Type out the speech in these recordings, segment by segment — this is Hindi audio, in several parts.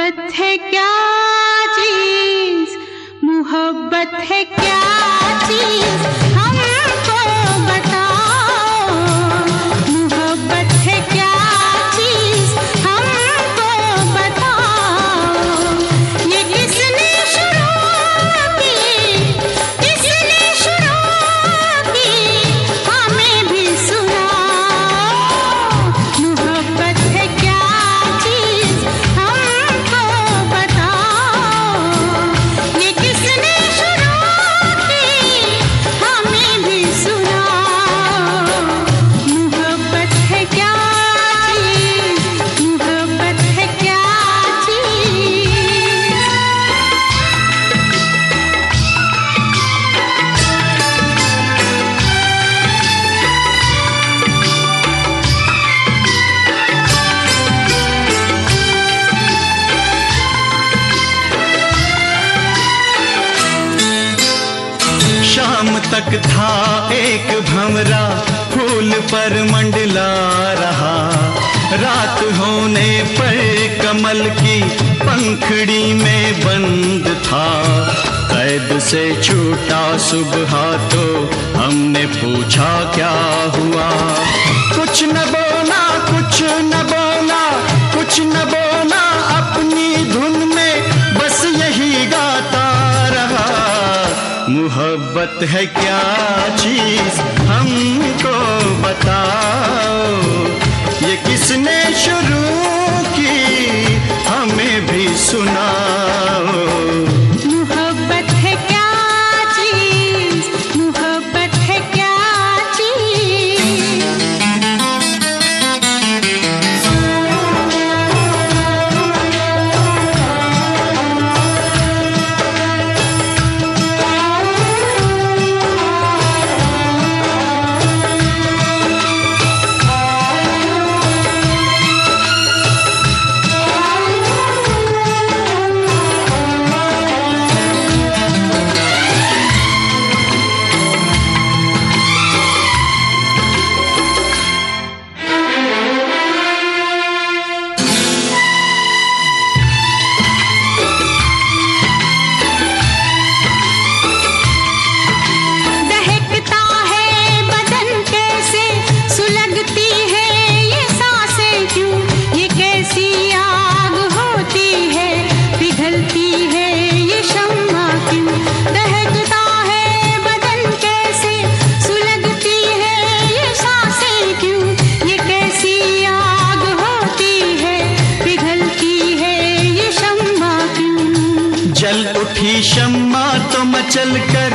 मोहब्बत है क्या चीज, मोहब्बत है क्या चीज, हमको बताओ। मोहब्बत है क्या चीज, हमको बताओ। ये किसने शुरू की, किसने शुरू की, हमें भी सुनाओ। मोहब्बत है क्या चीज, हमको बताओ। ये किसने शुरू की, हमें भी सुनाओ। मोहब्बत है क्या चीज, मोहब्बत है क्या चीज। शाम तक था एक भंवरा फूल पर मंडला रहा। रात होने पर कमल की पंखड़ी में बंद था। कैद से छूटा सुबह तो हमने पूछा क्या हुआ। कुछ न बोला, कुछ न बोला, कुछ न बोला, अपनी धुन में बस यही गाता रहा। मोहब्बत है क्या चीज, हमको बताओ। ये किसने शुरू की, हमें भी सुनाओ। मोहब्बत है क्या चीज, मोहब्बत है क्या चीज। दहकता है बदन कैसे, सुलगती है ये सांसें क्यों। ये कैसी आग होती है, पिघलती है ये शम्मा क्यों। दहकता है बदन कैसे, सुलगती है ये सांसें क्यों। ये कैसी आग होती है, पिघलती है ये शम्मा क्यों। जल उठी शम्मा तो मचल कर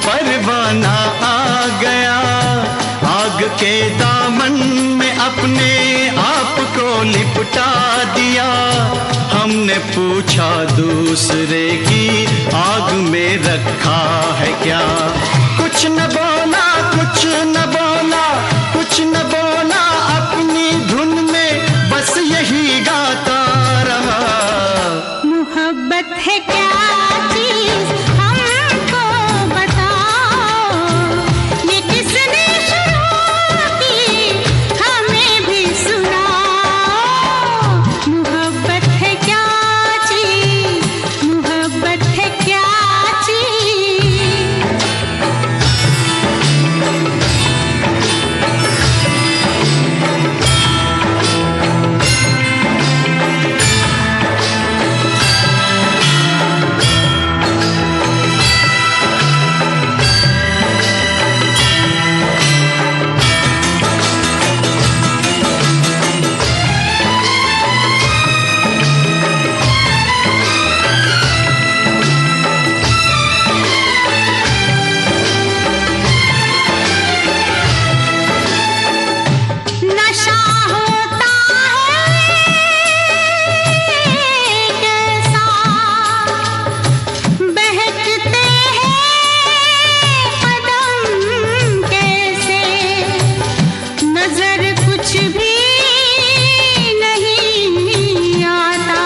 परवाना आ गया। आग के दामन में अपने आप को लिपटा दिया। हमने पूछा दूसरे की आग में रखा है क्या। कुछ न बोला, कुछ न बोला, कुछ न बोला, अपनी धुन में बस यही गाता रहा। मोहब्बत है क्या चीज, हमको बताओ। ये किसने शुरू की, हमें भी सुनाओ। मोहब्बत है क्या चीज, मोहब्बत है क्या चीज। नशा होता है कैसा, बहकते हैं कदम कैसे। नजर कुछ भी नहीं आता,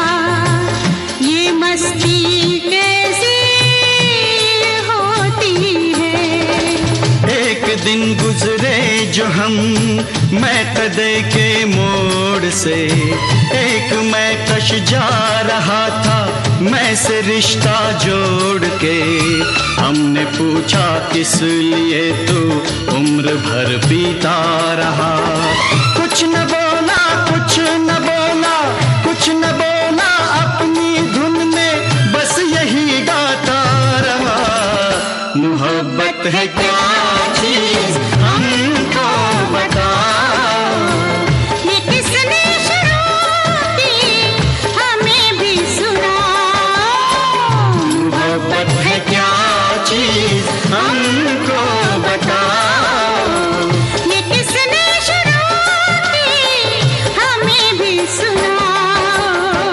ये मस्ती कैसी होती है। एक दिन गुजरे जो हम मैं कदे के मोड़ से, एक मैं कश जा रहा ऐसे रिश्ता जोड़ के। हमने पूछा किस लिए तू उम्र भर पीता रहा। कुछ न बोला, कुछ न बोला, कुछ न बोला, अपनी धुन में बस यही गाता रहा। मोहब्बत है क्या चीज हमको बता, ये किसने शुरू की हमें भी सुनाओ। मोहब्बत है क्या चीज हमको बता, ये किसने शुरू की हमें भी सुनाओ।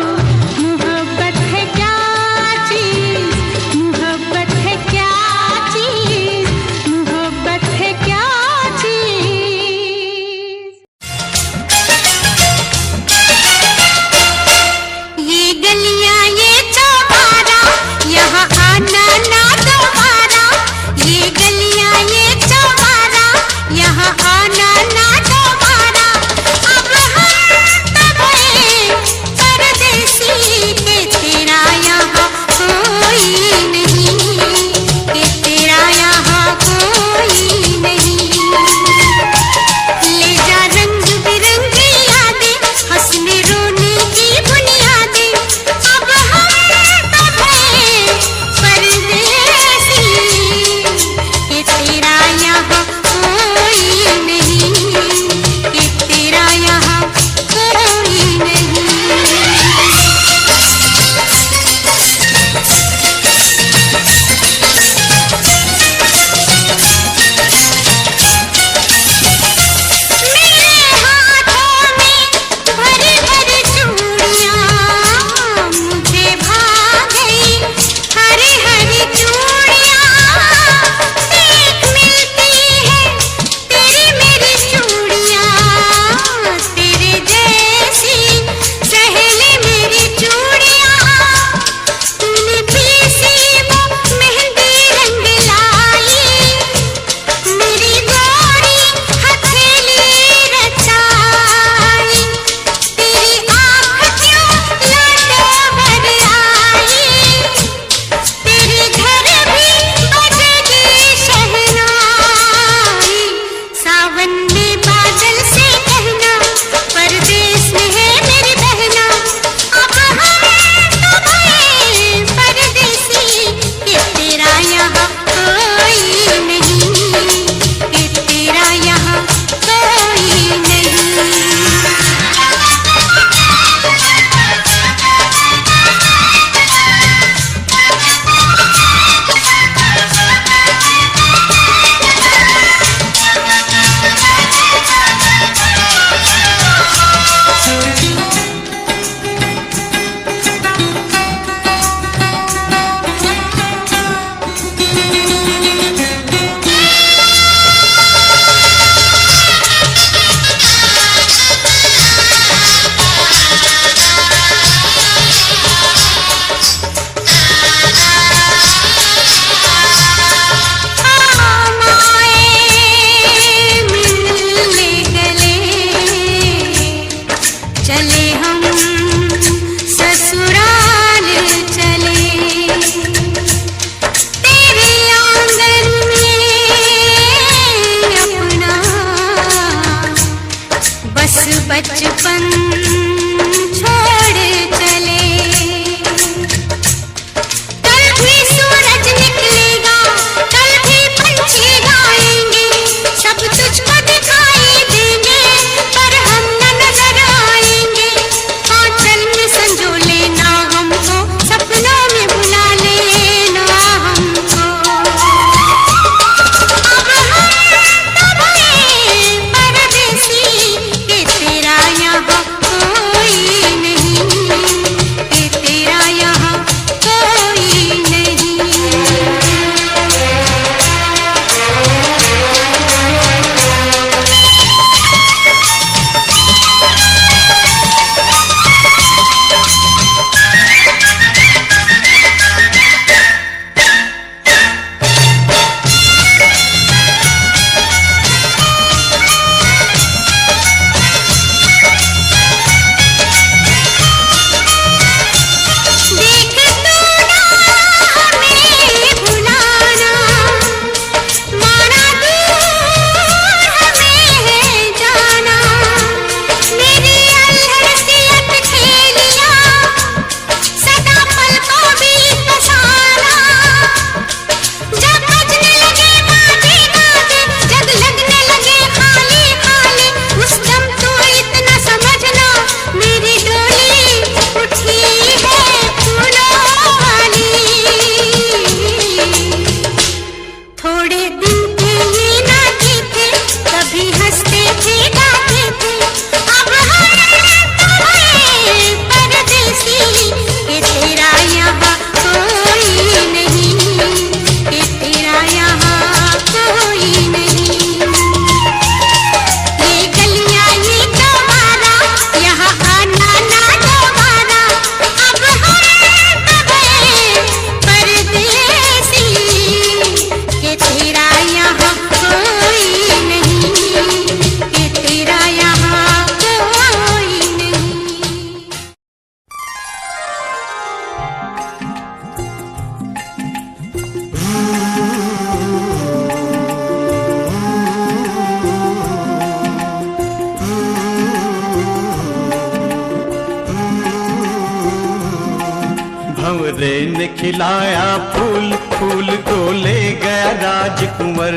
भंवरे ने खिलाया फूल, फूल को ले गया राजकुंवर।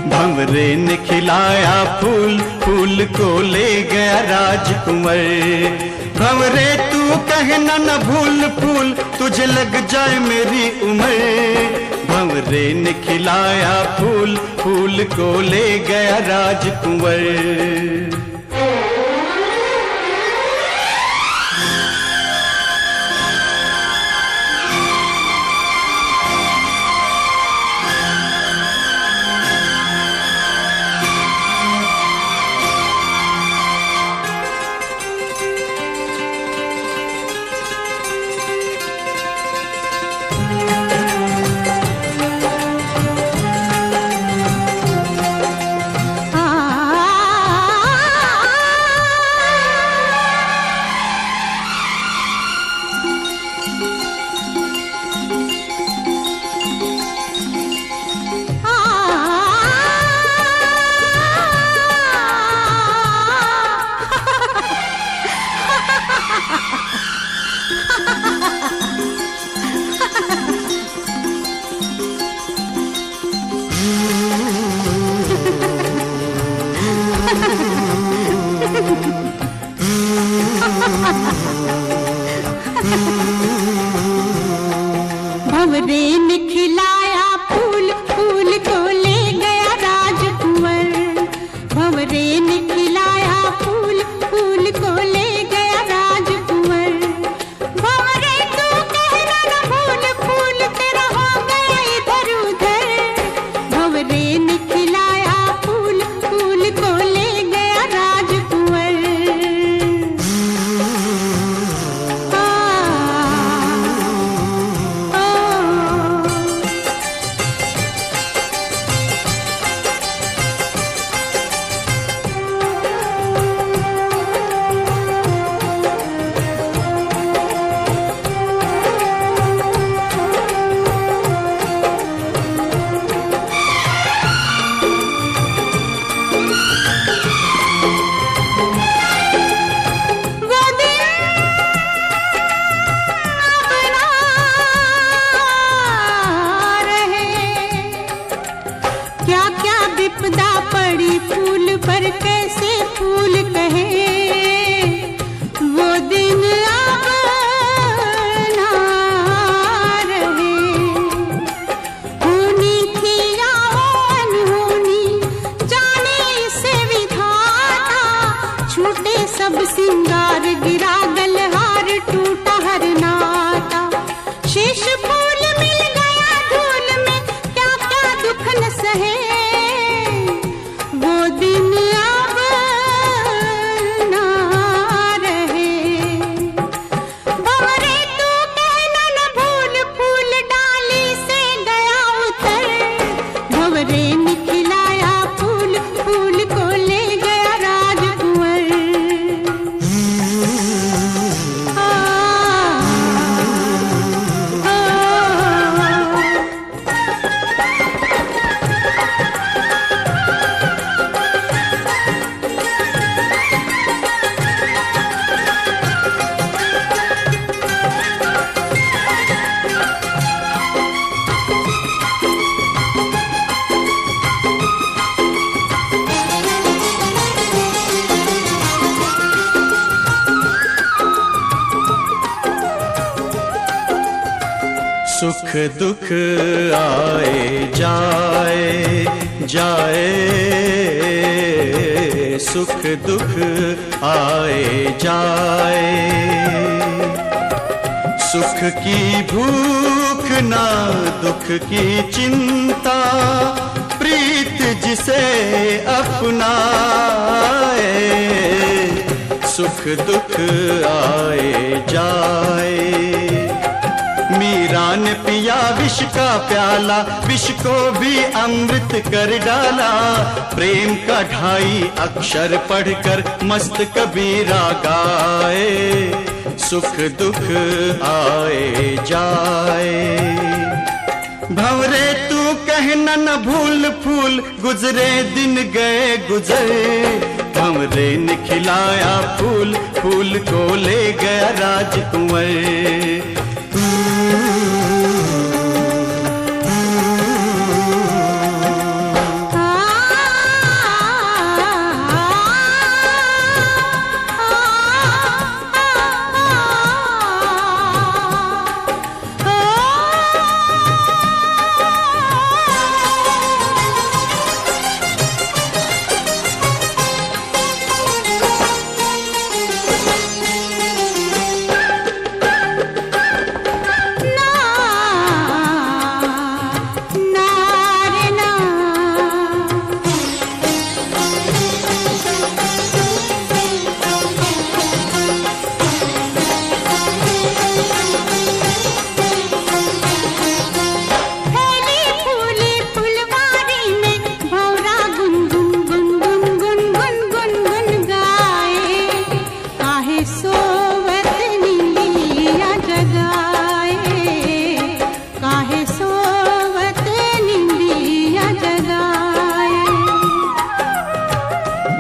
भंवरे ने खिलाया फूल, फूल को ले गया राजकुंवर। भंवरे तू कहना न भूल फूल, तुझे लग जाए मेरी उम्र। भंवरे ने खिलाया फूल, फूल को ले गया राजकुंवर। भंवरे ने खिलाया फूल, फूल को ले गया राजकुंवर। भंवरे ने खिलाया फूल, फूल को ले गया राजकुंवर। भंवरे तू कहना न भूल फूल, तेरा हो गया इधर उधर। भंवरे ने खिलाया फूल, फूल को ले गया राजकुंवर। विपदा पड़ी फूल पर कैसे फूल कहे, वो दिन अब ना रहे। होनी थी या अनहोनी जाने से विधाता, छूटे सब सिंगार गिरा गलहार टूटा हर नाता। शेष फूल मिल गया धूल में, क्या क्या दुख न सहे। वो दिन अब ना रहे। भंवरे तू कहना न भूल फूल डाली से गया उतर। भंवरे ने खिलाया फूल, फूल को ले गया राजकुंवर। सुख दुख आए जाए जाए, सुख दुख आए जाए। सुख की भूख ना दुख की चिंता, प्रीत जिसे अपनाए। सुख दुख आए जाए। मीरा ने पिया विष का प्याला, विष को भी अमृत कर डाला। प्रेम का 2.5 अक्षर पढ़कर मस्त कबीरा गाए। सुख दुख आए जाए। भंवरे तू कहना न भूल फूल, गुजरे दिन गए गुजर। भंवरे ने खिलाया फूल, फूल को ले गया राजकुंवर।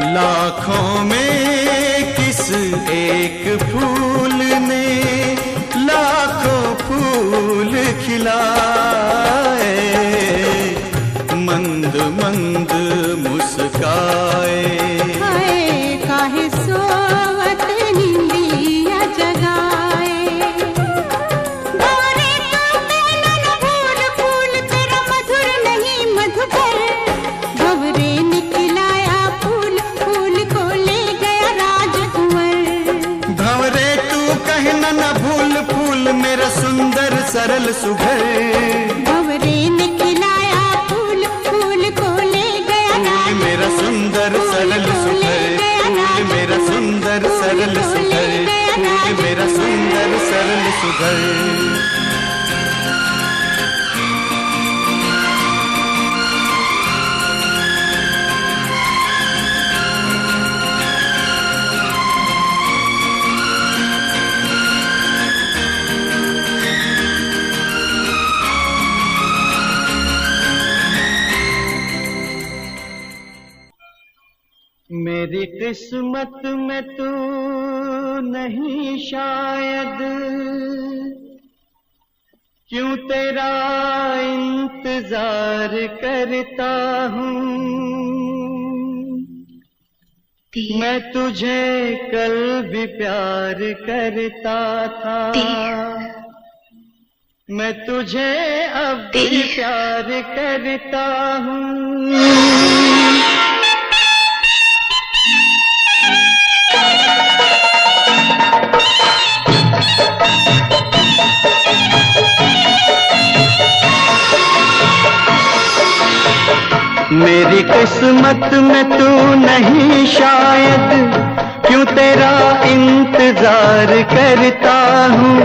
लाखों में किस एक फूल ने लाखों फूल खिलाए, मंद मंद मुस्काए। काहे सोवत निंदिया जगाए, भंवरे तू कहना न भूल फूल तेरा मधुर नहीं मधुकर। भंवरे ने खिलाया फूल, फूल को ले गया राजकुंवर। भंवरे तू कहना न भूल फूल मेरा सुंदर सरल सुघर। भंवरे ने खिलाया फूल, फूल को ले गया मेरा सुंदर सरल सुघर, फूल मेरा सुंदर सरल सुघर, फूल मेरा सुंदर सरल सुघर। मेरी किस्मत में तू नहीं शायद, क्यों तेरा इंतजार करता हूँ। मैं तुझे कल भी प्यार करता था, मैं तुझे अब भी प्यार करता हूँ। मेरी किस्मत में तू नहीं शायद, क्यों तेरा इंतजार करता हूँ।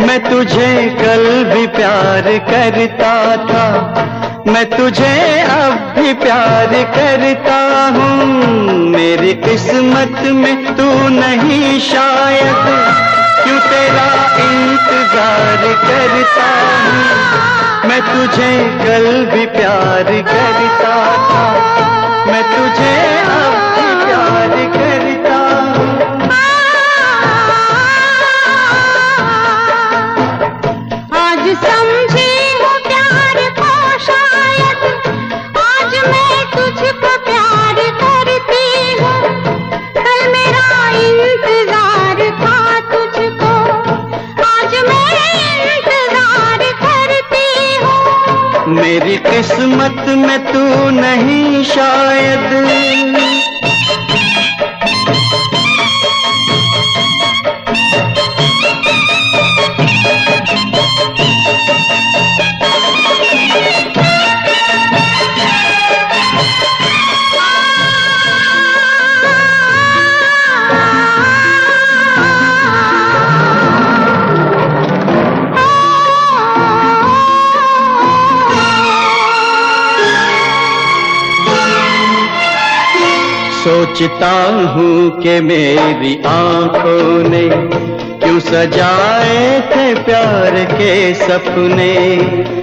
मैं तुझे कल भी प्यार करता था, मैं तुझे अब भी प्यार करता हूँ। मेरी किस्मत में तू नहीं शायद, क्यों तेरा इंतजार करता हूँ। मैं तुझे कल भी प्यार करता था, मैं तुझे अब भी प्यार करता हूँ। आज समझी हूँ प्यार को शायद, आज मैं तुझको प्यार करती हूँ। कल मेरा इंतजार था तुझको, आज मैं इंतजार करती हूँ। मेरी किस्मत में तू नहीं शायद। सोचता हूँ कि मेरी आंखों ने क्यों सजाए थे प्यार के सपने।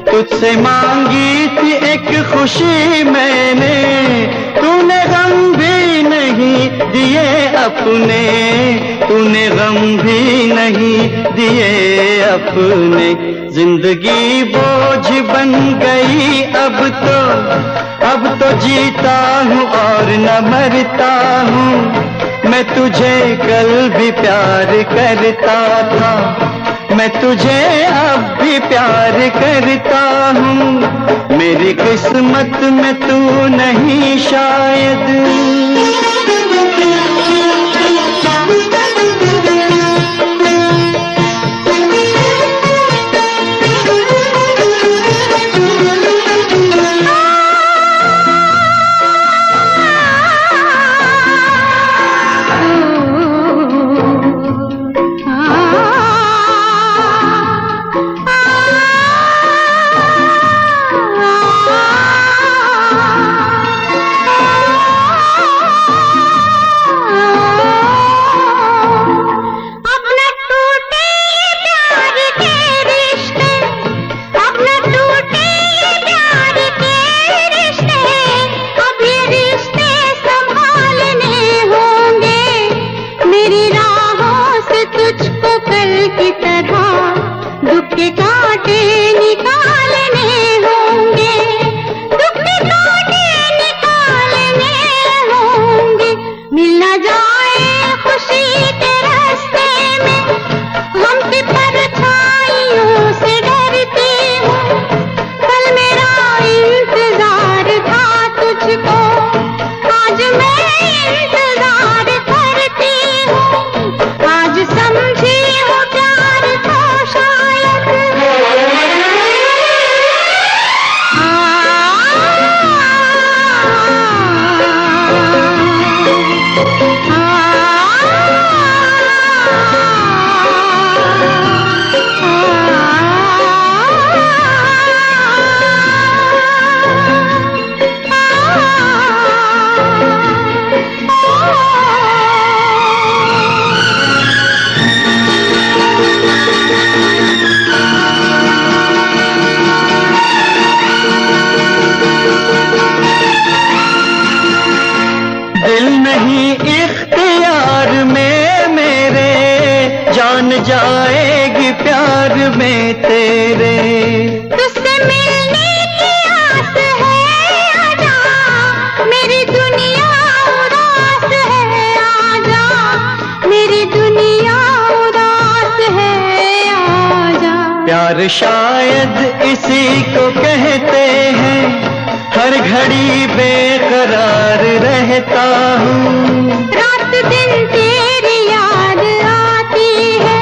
तुझसे मांगी थी एक खुशी मैंने, तूने गम भी नहीं दिए अपने, तूने गम भी नहीं दिए अपने। जिंदगी बोझ बन गई अब तो जीता हूँ और न मरता हूँ। मैं तुझे कल भी प्यार करता था, मैं तुझे अब भी प्यार करता हूँ। मेरी किस्मत में तू नहीं शायद। जाएगी प्यार में तेरे। तुझसे मिलने की आस है, आजा मेरी दुनिया उदास है, आजा मेरी दुनिया उदास है, आजा। प्यार शायद इसी को कहते हैं, हर घड़ी बेकरार रहता हूँ। रात दिन तेरी याद आती है,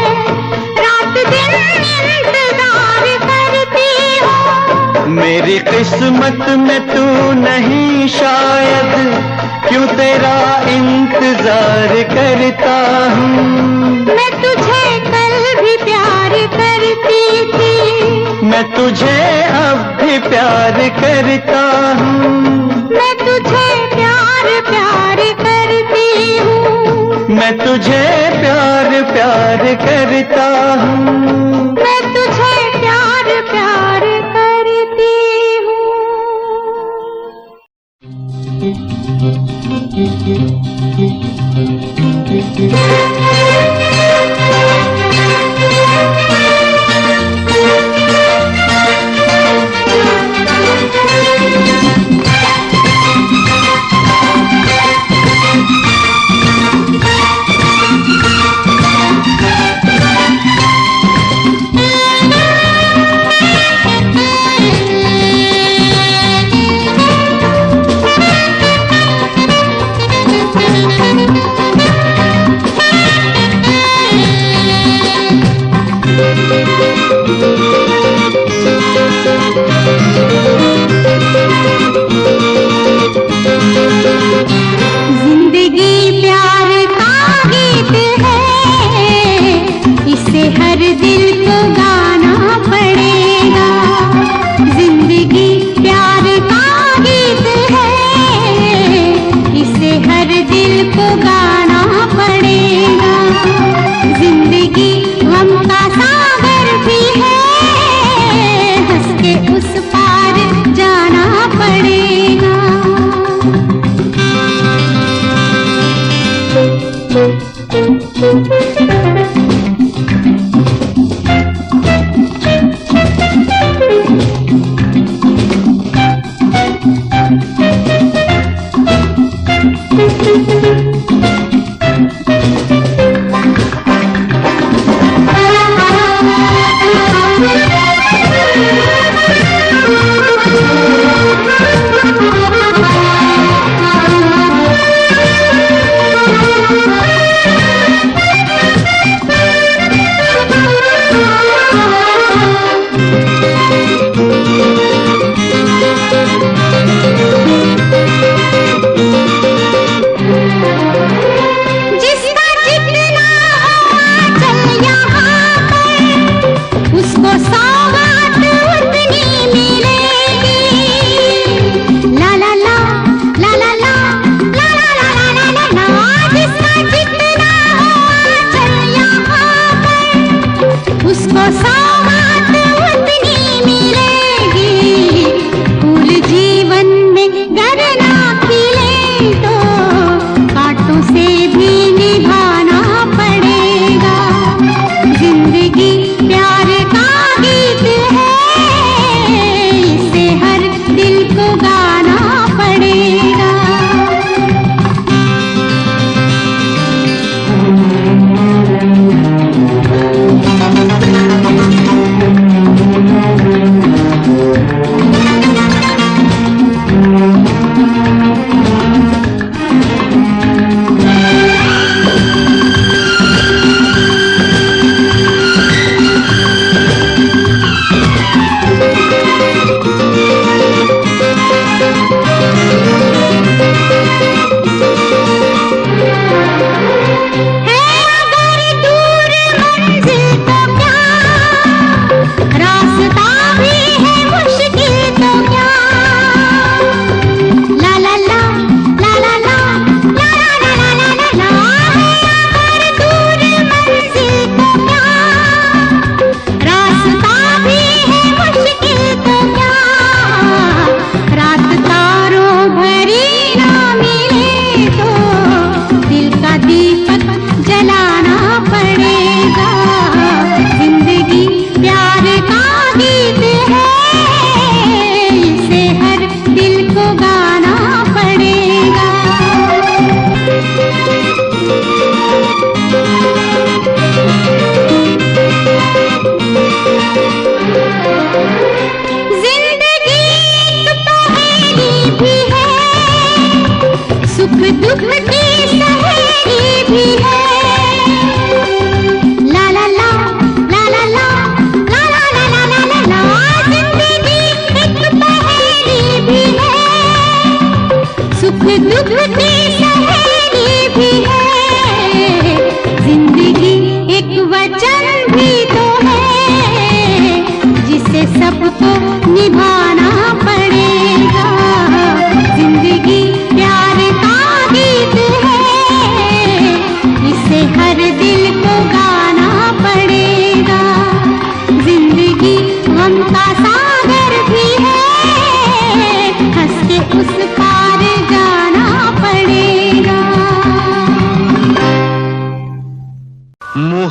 रात दिन इंतजार करती हूँ। मेरी किस्मत में तू नहीं शायद, क्यों तेरा इंतजार करता हूँ। मैं तुझे कल भी प्यार करती थी, मैं तुझे अब भी प्यार करता हूँ। मैं तुझे प्यार प्यार करती हूँ, मैं तुझे प्यार प्यार करता हूँ। मैं तुझे प्यार प्यार करती हूँ।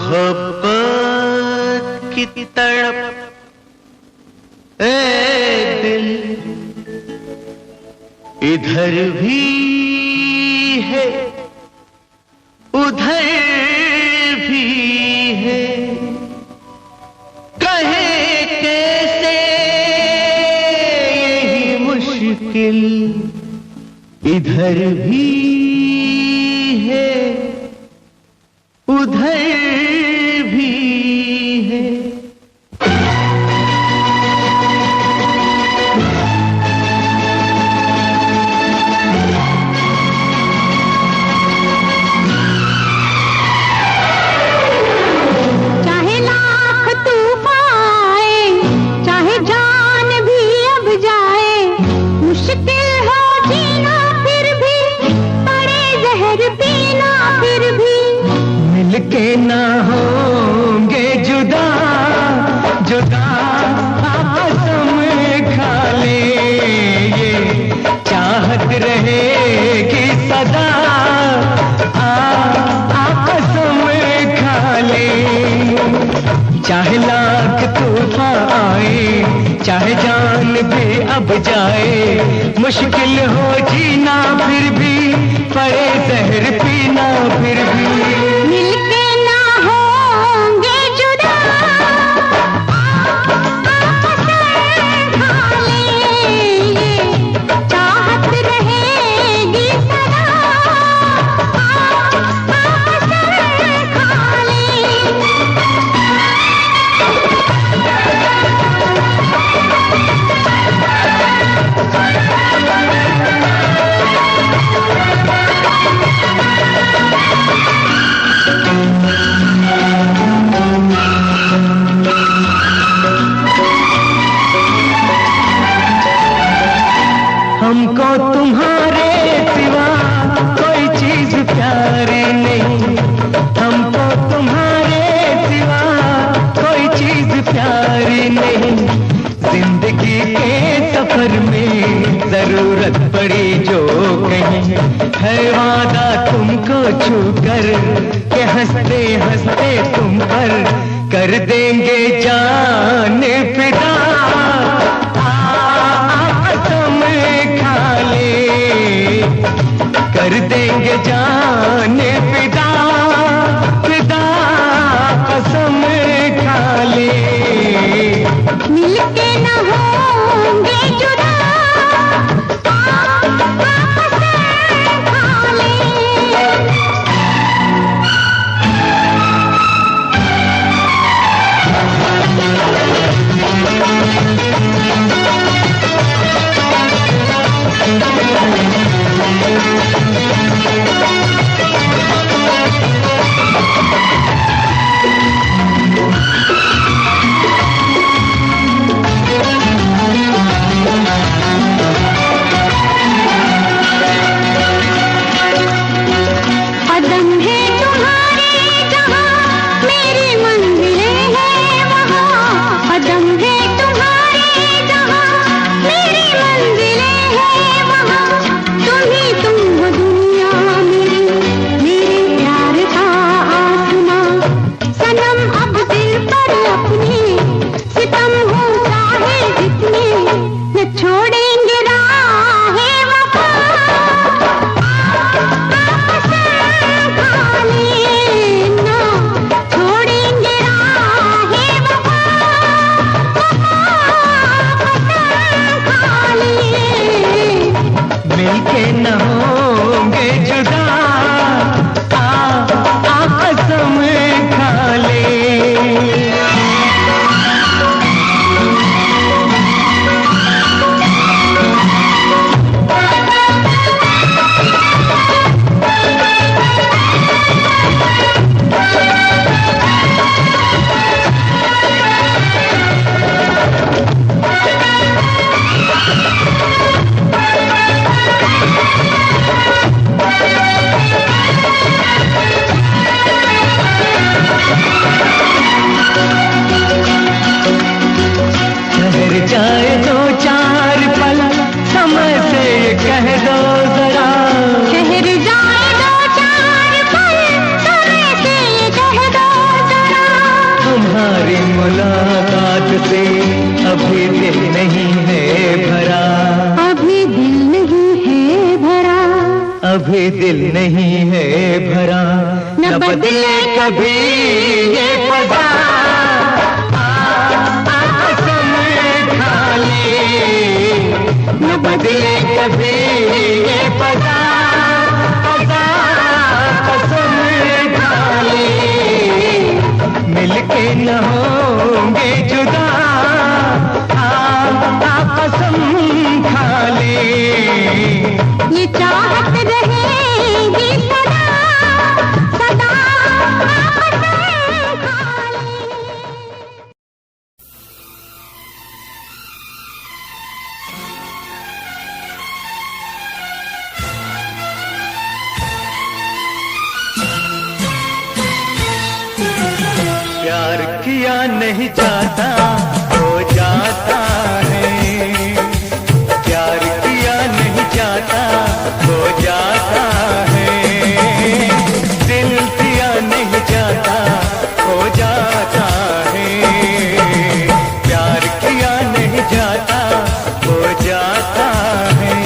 मोहब्बत की तड़प ए दिल इधर भी है उधर भी है, कहे कैसे यही मुश्किल इधर भी है उधर भी है। चाहे लाख तूफान आए, चाहे जान भी अब जाए, मुश्किल हो जीना फिर भी, पड़े जहर पीना फिर भी, मिलके ना होंगे जुदा जुदा कसम खा ले, ये चाहत रहेगी सदा कसम खा ले। चाहे लाख तूफान आए, चाहे जान भी अब जाए, मुश्किल हो जीना फिर भी, पड़े जहर पीना फिर भी, मिलके ना होंगे जुदा कसम खा ले, ये चाहत रहेगी सदा कसम खा ले। हमको तुम्हारे सिवा कोई चीज प्यारी नहीं, हमको तुम्हारे सिवा कोई चीज प्यारी नहीं। जिंदगी के सफर में जरूरत पड़ी जो कहीं, है वादा तुमको छू कर के हंसते हंसते तुम पर कर देंगे जान फिदा कसम खा ले, कर देंगे जान फिदा फिदा कसम खा ले। मिलके न होंगे जुदा कसम खा ले। भी दिल नहीं है भरा, न बदले कभी ये पदा। कसम खा ले, न बदले कभी ये पदा। कसम खा ले, मिलके न होंगे जुदा। कसम खा ले, ये चाहत रहेगी सदा सदा। कसम खा ले। प्यार किया नहीं जाता हो जाता है, प्यार किया नहीं जाता हो जाता है, दिल दिया नहीं जाता हो जाता है, प्यार किया नहीं जाता हो जाता है।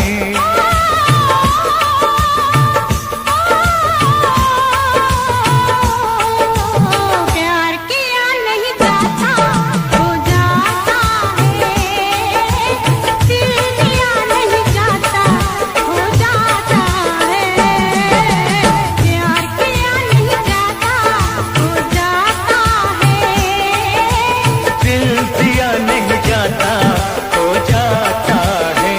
प्यार किया नहीं जाता हो जाता है, दिल दिया नहीं जाता हो जाता है, प्यार किया नहीं जाता हो जाता है, दिल दिया नहीं जाता हो जाता है।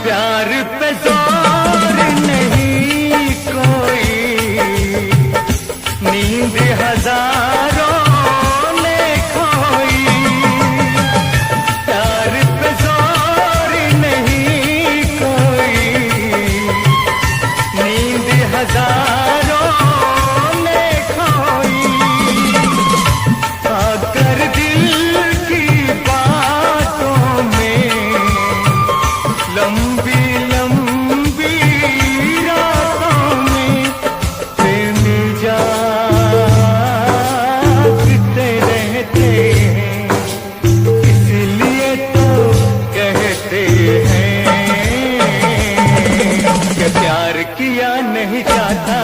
प्यार पे जोर नहीं कोई, नींद हजारों ने खोई। प्यार पे जोर नहीं कोई, नींद हजारों ने खोई। आकर दिल की बातों में लंबी लंबी रातों में दिन जागते रहते हैं, इसलिए तो कहते हैं कि प्यार किया नहीं जाता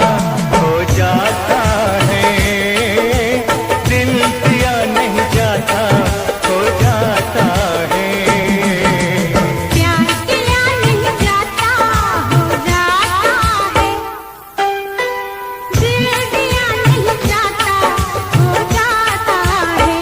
हो जाता है, दिल दिया नहीं जाता हो जाता है। प्यार किया नहीं जाता हो जाता है, दिल दिया नहीं जाता हो जाता है।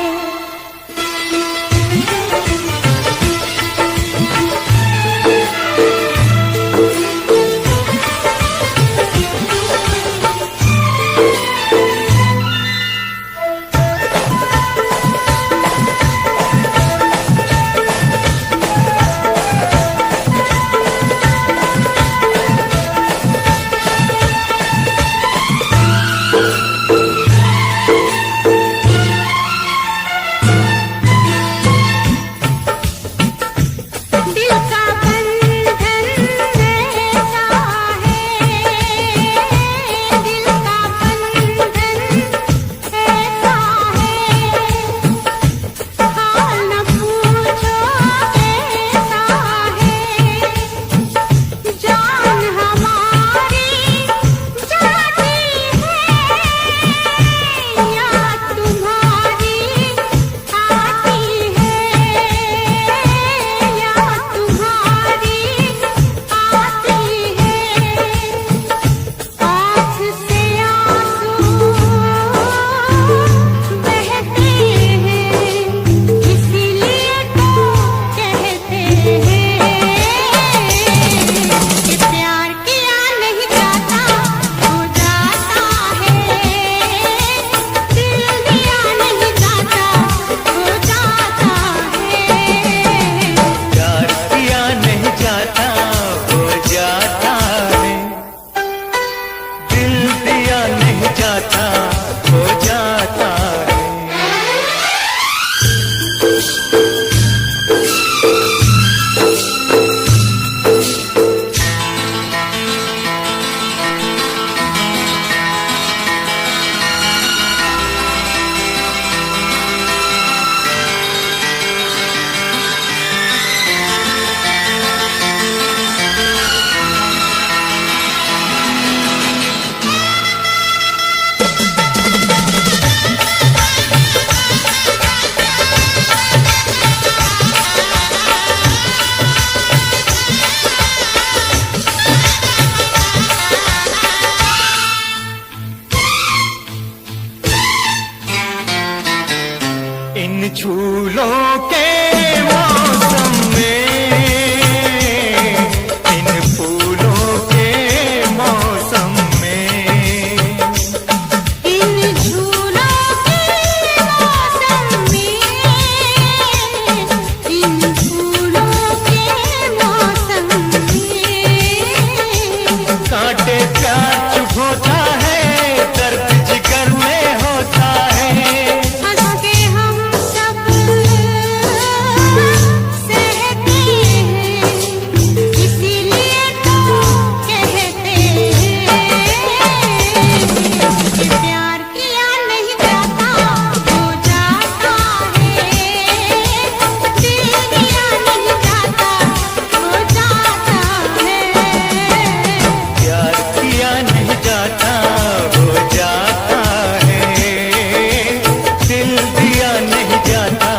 इन झूलों के मौसम में, इन फूलों के मौसम में, इन झूलों के मौसम में, इन फूलों के मौसम में, कांटे प्यार चुभोता है, दर्द जिगर में होता है। हंस के हम सब सहते हैं, इसीलिए तो कहते हैं कि प्यार किया नहीं जाता हो जाता है, दिल दिया नहीं जाता हो जाता है। प्यार किया नहीं जाता हो जाता है, दिल दिया नहीं जाता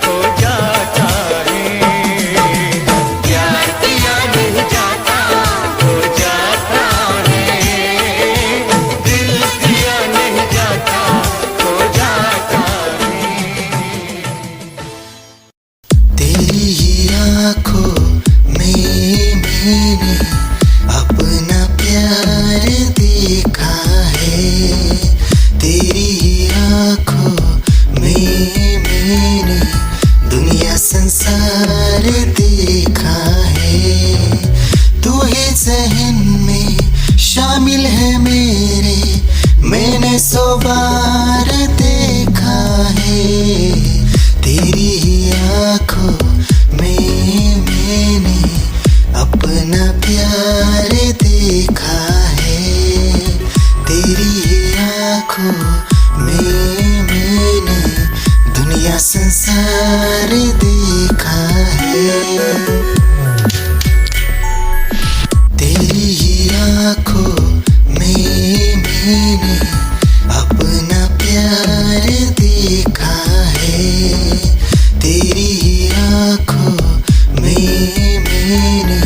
हो जाता है। प्यार किया नहीं जाता हो जाता है, दिल दिया नहीं जाता हो जाता है। तेरी ही आँखों में मैंने अपना प्यार देखा है, तेरी ही आँखों में मैंने दुनिया संसार देखा है। तू ही जहन में शामिल है मेरे, मैंने 100 बार देखा है। तेरी ही आँखों में मैंने अपना प्यार देखा है, तेरी ही आँखों में मैंने दुनिया संसार देखा है। तेरी ही आँखों में मैंने अपना प्यार देखा है, तेरी ही आँखों में मैंने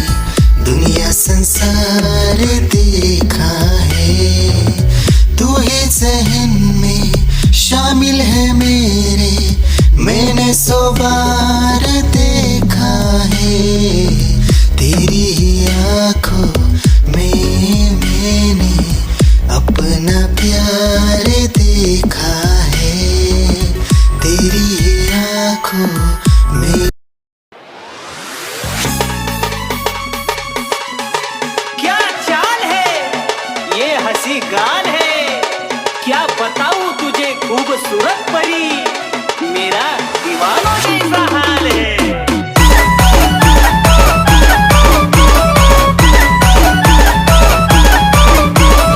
दुनिया संसार देखा है। तू ही जहन में शामिल है मेरे, मैंने 100 बार देखा है। तेरी ही आँखों में मैंने अपना प्यार देखा है, तेरी ही आँखों में। क्या चाल है, ये हंसी गान है, क्या बताऊं तुझे खूबसूरत परी, मेरा दीवानों जैसा हाल है।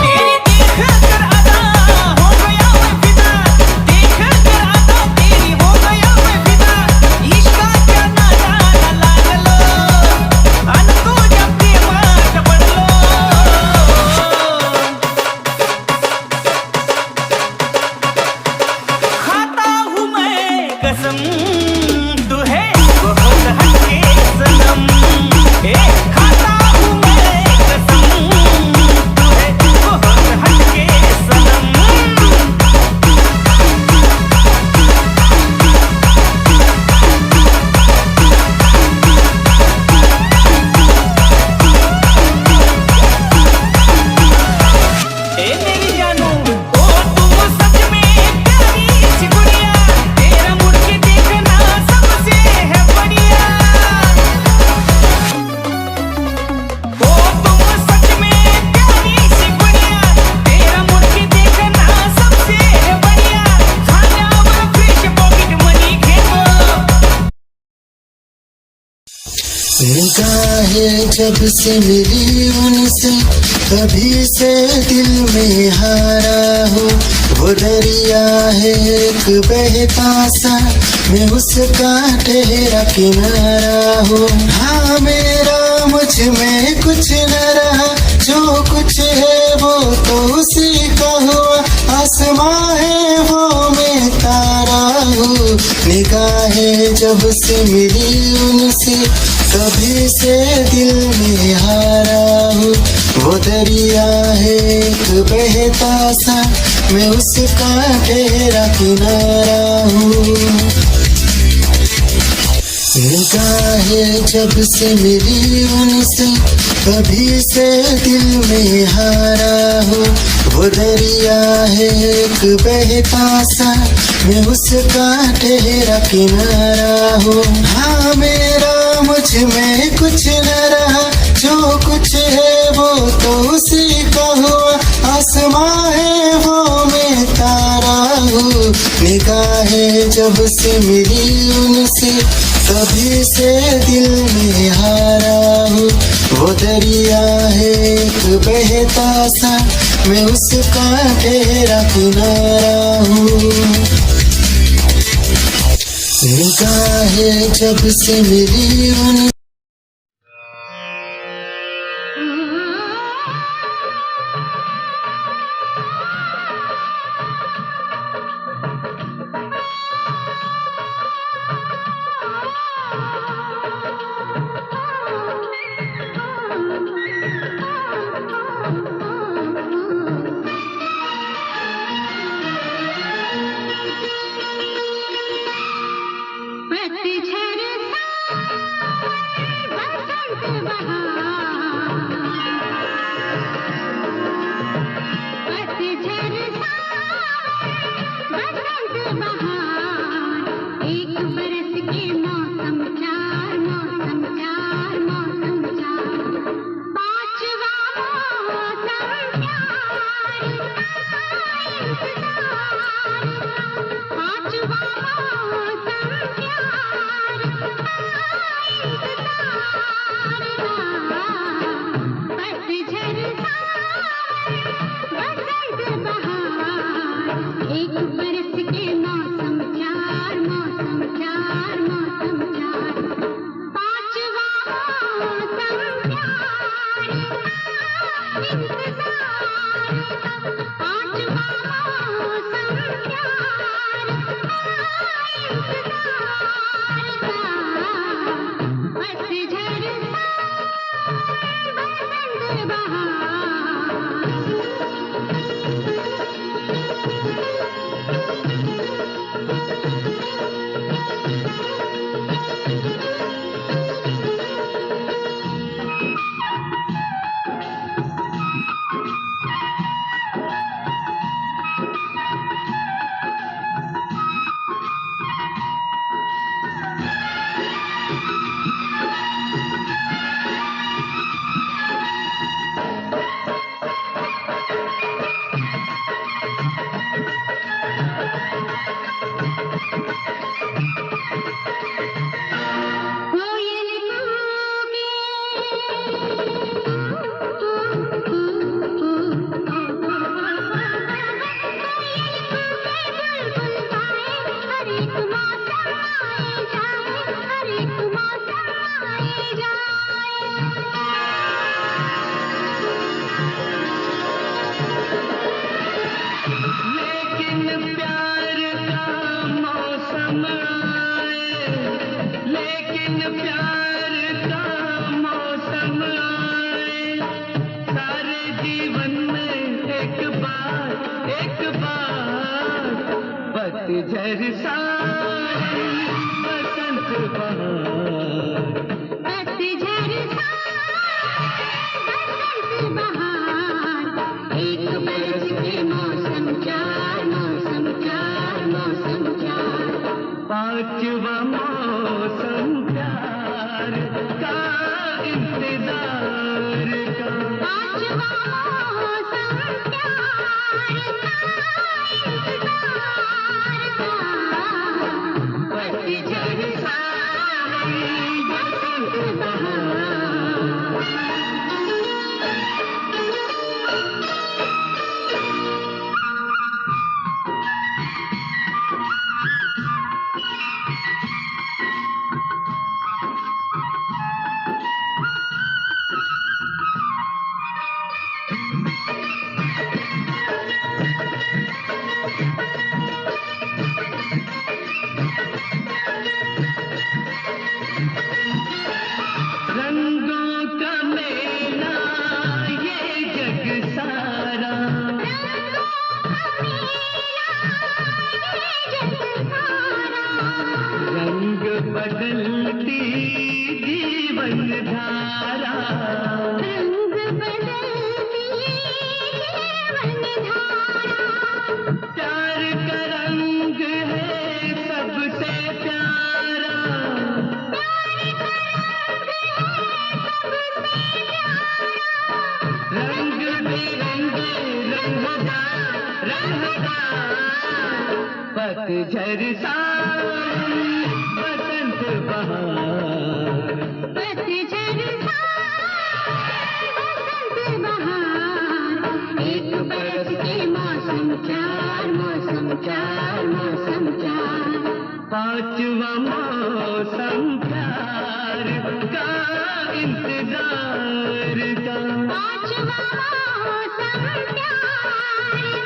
तेरी देख कर अदा हो गया मैं फिदा, देख कर अदा तेरी हो गया मैं फिदा, इश्क का क्या नाता लागलो, अन तुझ्या प्रेमात पडलो। खाता हूँ मैं कसम, तू है बहुत हटके सनम, खाता हूँ मैं कसम, तू है बहुत हटके सनम। मेरी जानू ओ तुम सच में प्यारी सी गुड़िया, तेरा मुड़ के देखना सबसे है बढ़िया। ओ तुम सच में प्यारी सी गुड़िया, तेरा मुड़ के देखना सबसे है बढ़िया। खाना फ्रेश पॉकेट मनी खेलो। निगाहें जब से मिली उनसे, तभी से दिल में हारा हूँ। वो दरिया है एक बहता सा, मैं उसका ठहरा किनारा हूँ। हाँ मेरा मुझ में कुछ न रहा, जो कुछ है वो तो उसी का हुआ। आसमां है वो मैं तारा हूँ। निगाहें जब से मिली उनसे, तभी से दिल में हारा हूँ। वो दरिया है एक बहता सा, मैं उसका ठहरा किनारा हूँ। निगाहें जब से मिली उनसे कभी से दिल में हारा हो, वो दरिया है एक बहता सा, मैं उसका ठहरा किनारा हो। हाँ मेरा मुझ में कुछ न रहा, जो कुछ है वो तो उसी का हुआ, आसमां है वो मैं तारा हूँ। निगाहें जब से मिली उनसे कभी से दिल में हारा हूँ, वो दरिया है एक बहता सा, मैं उसका ठहरा किनारा हूँ। निगाहें जब से मिली उन पतझड़ सावन बसंत बहार, पतझड़ बसंत बहार, एक बरस के मौसम चार, मौसम चार, मौसम चार। पांचवा मौसम प्यार का इंतजार का, पांचवा मौसम प्यार का,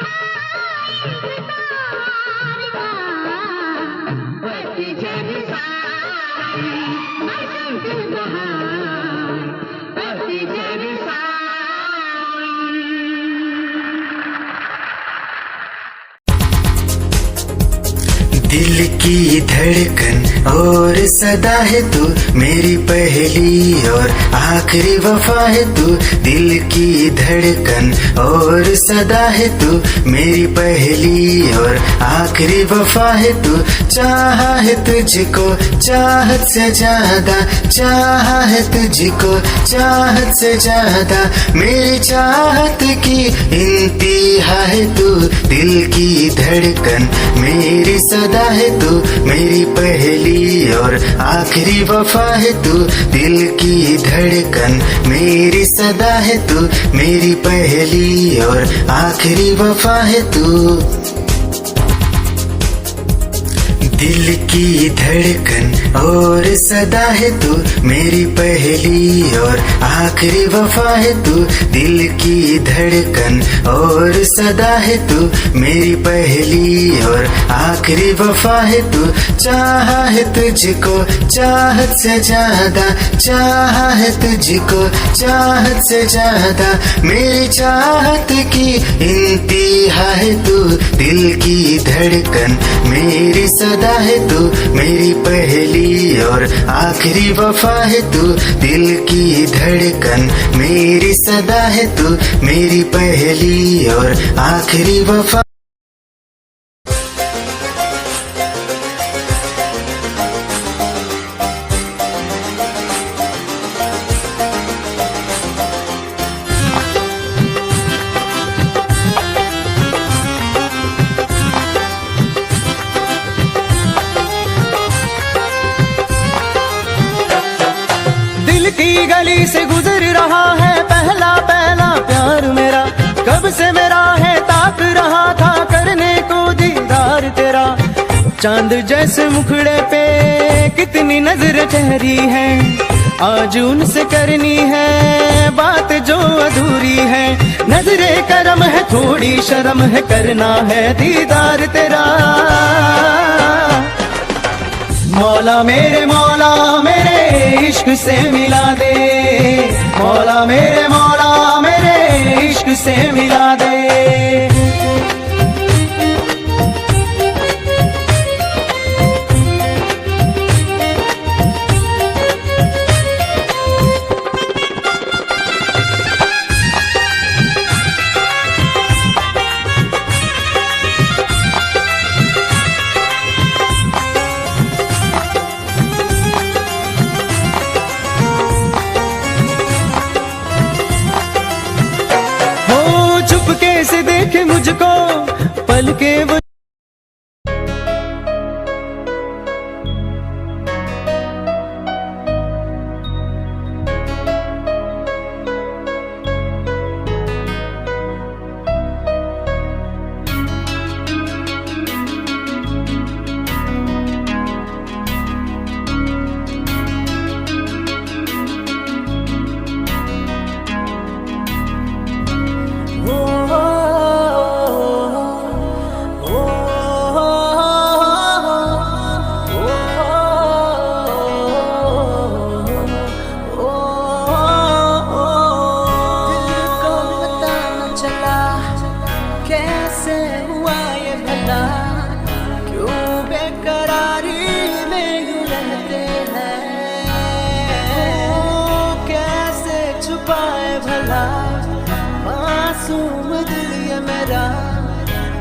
पतझड़ सावन बसंत बहार, पतझड़ सावन। दिल की धड़कन और सदा है तू, मेरी पहली और आखिरी वफा है तू। दिल की धड़कन और सदा है तू, मेरी पहली और आखिरी वफा है तू। चाहा है तुझको चाहत से ज्यादा, चाहा है तुझको चाहत से ज्यादा, मेरी चाहत की इंतहा है तू। दिल की धड़कन मेरी सदा है तू, मेरी पहली और आखिरी वफा है तू। दिल की धड़कन मेरी सदा है तू, मेरी पहली और आखिरी वफा है तू। दिल की धड़कन और सदा है तू, मेरी पहली और आखिरी वफा है तू। दिल की धड़कन और सदा है तू, मेरी पहली और आखिरी वफा है तू। चाहा है तुझको चाहत से ज्यादा, चाहा है तुझको चाहत से ज्यादा, मेरी चाहत की इंतहा है तू। दिल की धड़कन मेरी सदा है तू, मेरी पहली और आखिरी वफा है तू। दिल की धड़कन मेरी सदा है तू, मेरी पहली और आखिरी वफा। की गली से गुजर रहा है पहला पहला प्यार मेरा, कब से मेरा है ताक रहा था करने को दीदार तेरा। चांद जैसे मुखड़े पे कितनी नजर ठहरी है, आज उनसे करनी है बात जो अधूरी है। नजरे करम है थोड़ी शर्म है, करना है दीदार तेरा। मौला मेरे इश्क से मिला दे, मौला मेरे इश्क से मिला दे। कैसे देखे मुझको पल के वो मासूम दिल ये मेरा,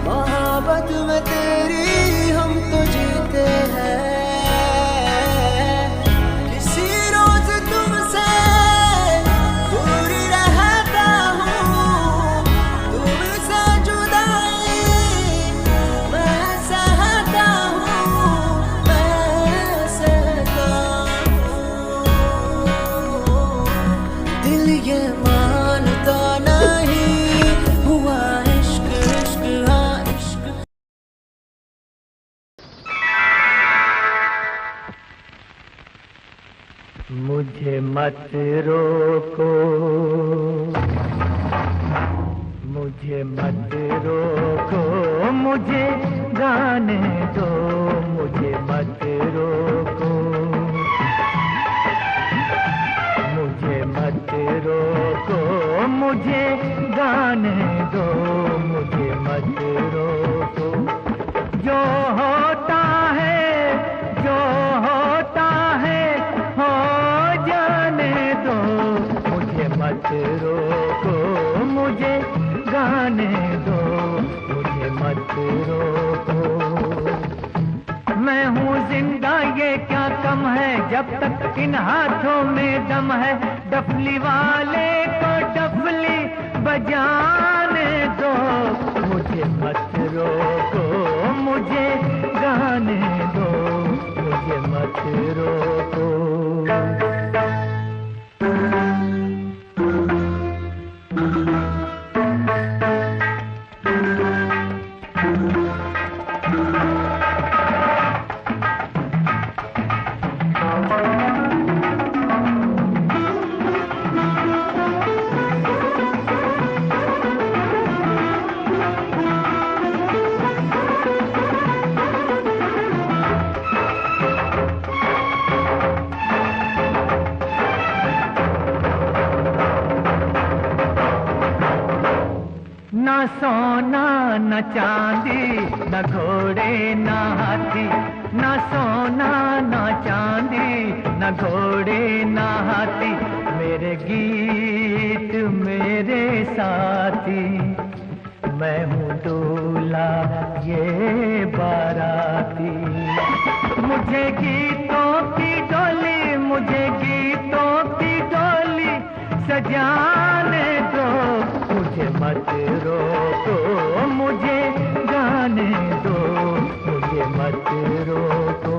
मोहब्बत में तेरी हम तो जीते हैं। किसी रोज तुमसे दूर रहता हूँ, तुमसे जुदाई मैं सहता मत रोको, मुझे मत रोको, मुझे गाने दो, मुझे मत रोको, मुझे मत रोको, मुझे गाने दो, मुझे मत रोको। जो होता है, जो होता है, हो जाने दो, मुझे मत रोको, मुझे गाने दो, मुझे मत रोको। मैं हूँ जिंदा ये क्या कम है, जब तक इन हाथों में दम है। डफली वाले को डफली बजाने दो, मुझे मत रोको, मुझे गाने दो, मुझे मत रोको। ना सोना न चांदी, न घोड़े न हाथी, न सोना न चांदी, न घोड़े न हाथी, मेरे गीत मेरे साथी। मैं हूँ दूल्हा ये बाराती, मुझे गीतों की डोली, मुझे गीतों की डोली सजाने दो, मुझे मत रोको, मुझे गाने दो, मुझे मत रोको।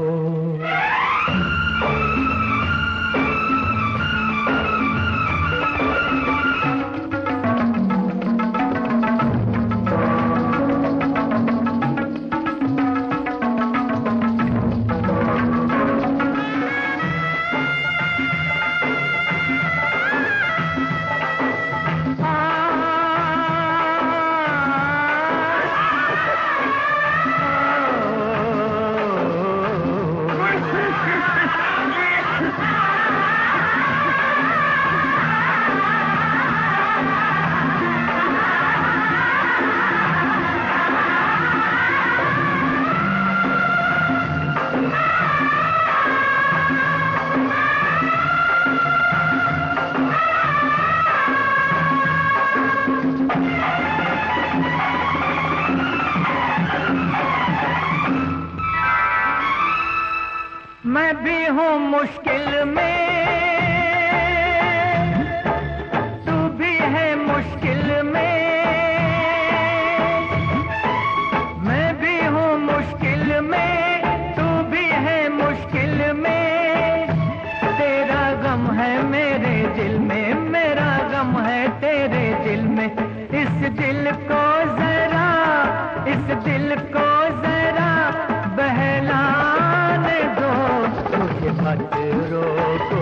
मैं भी हूँ मुश्किल में, तू भी है मुश्किल में, मैं भी हूँ मुश्किल में, तू भी है मुश्किल में। तेरा गम है मेरे दिल में, मेरा गम है तेरे दिल में। इस दिल को जरा, इस दिल को जरा बहलाने दो, मुझे मत रोको,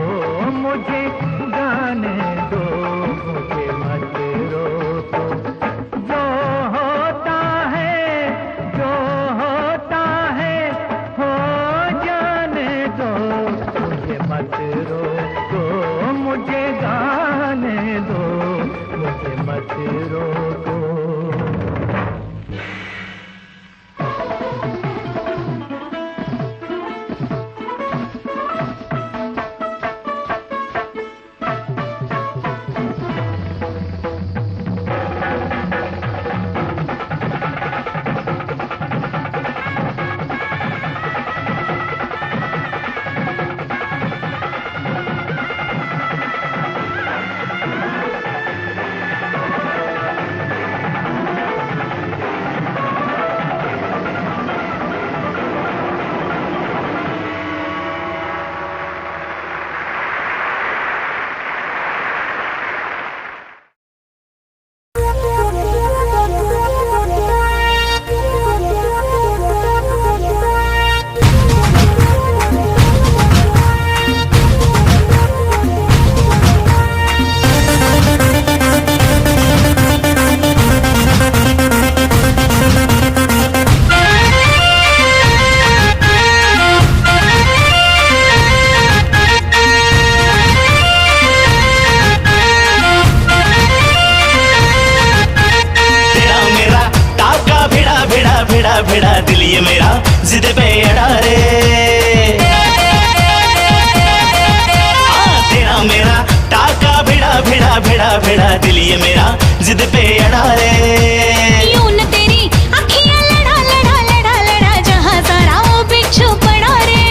भिड़ा दिल ये मेरा जिद पे अड़ा रे। तेरा मेरा टाका भिड़ा भिड़ा भिड़ा भिड़ा दिल ये मेरा जिद पे अड़ा रे। यूं न तेरी अखियां लड़ा लड़ा लड़ा लड़ा जहां सारा वो बिच्छू पड़ा रे।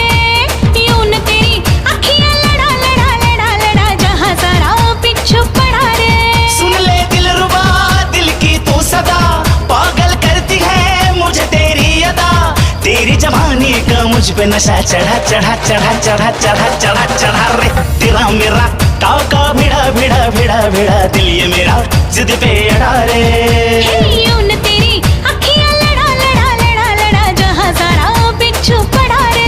यूं न तेरी अखियां लड़ा लड़ा लड़ा लड़ा जहां सारा वो बिच्छू पड़ा रे। सुन ले दिलरुबा दिल की तू सदा पागल करती है मुझे तेरी अदा। तेरी जवानी का मुझ पे नशा चढ़ा चढ़ा चढ़ा चढ़ा चढ़ा चढ़ा चढ़ा रे। तेरा मेरा टाका भिड़ा भिड़ा भिड़ा भिड़ा दिल ये मेरा जिद पे अड़ा रे। यूं न तेरी अखियां लड़ा लड़ा लड़ा लड़ा जहां सारा वो बिच्छू पड़ा रे।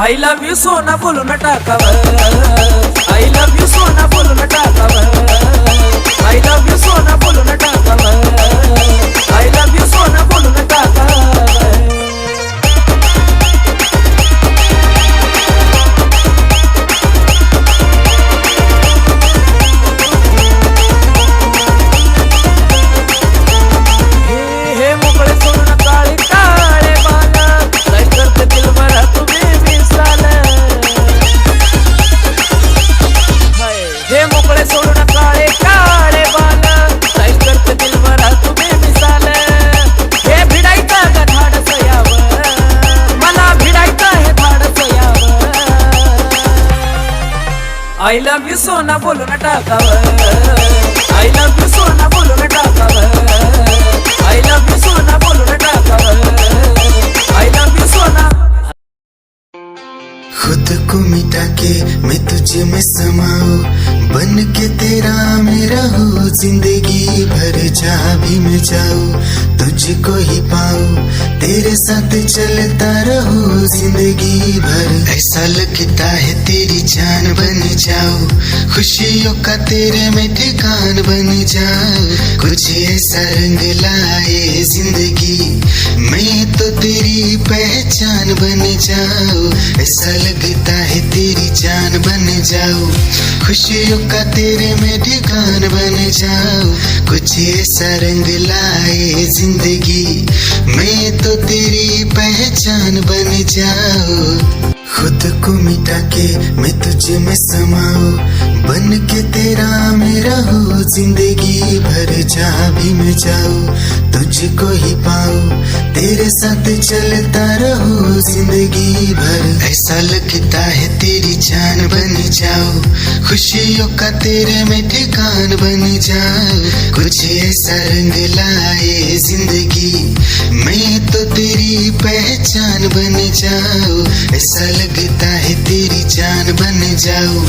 I love you सोना बोलू न टाकावर। I love you सोना बोलू न टाकावर। I love you सोना बोलू न टाकावर। I love you सोना बोलू न टाकावर। हे मोकळे सोडून काळे काळे बाला काय करते दिल भरा तुम्ही मिसाल। हे मोकळे सोडून काळे काळे बाला काय करते दिल भरा तुम्ही मिसाल। हे भिडायचा का धाडस यावं मला भिडायचा हे धाडस यावं। I love you सोना बोलू न टाकावर। I love you सोना बोलू न टाकावर। I love you सोना बोलू न टाकावर। I love you सोना। खुद को मिटा के मैं तुझे में समाऊं बन के तेरा मेरा हो जिंदगी भर जहाँ भी मैं जाऊं तुझको ही पाऊं तेरे साथ चलता रहो जिंदगी भर। ऐसा लगता है तेरी जान बन जाऊं खुशियों का तेरे में ठिकान बन जाऊं। कुछ ऐसा रंग लाए जिंदगी मैं तो तेरी पहचान बन जाऊं। ऐसा लगता है तेरी जान बन जाऊं खुशियों का तेरे में ठिकान बन जाऊं। कुछ ऐसा रंग लाए जिंदगी मैं तो तेरी पहचान बन जाऊं। खुद को मिटा के मैं तुझे में समाऊं बन के तेरा मेरा हो जिंदगी भर जहाँ भी मैं जाऊं तुझको ही पाऊं तेरे साथ चलता रहो जिंदगी भर। ऐसा लगता है तेरी जान बन जाऊं खुशियों का तेरे में ठिकान बन जाऊं। कुछ ऐसा रंग लाए जिंदगी मैं तो तेरी पहचान बन जाऊं। ऐसा लगता है तेरी जान बन जाऊं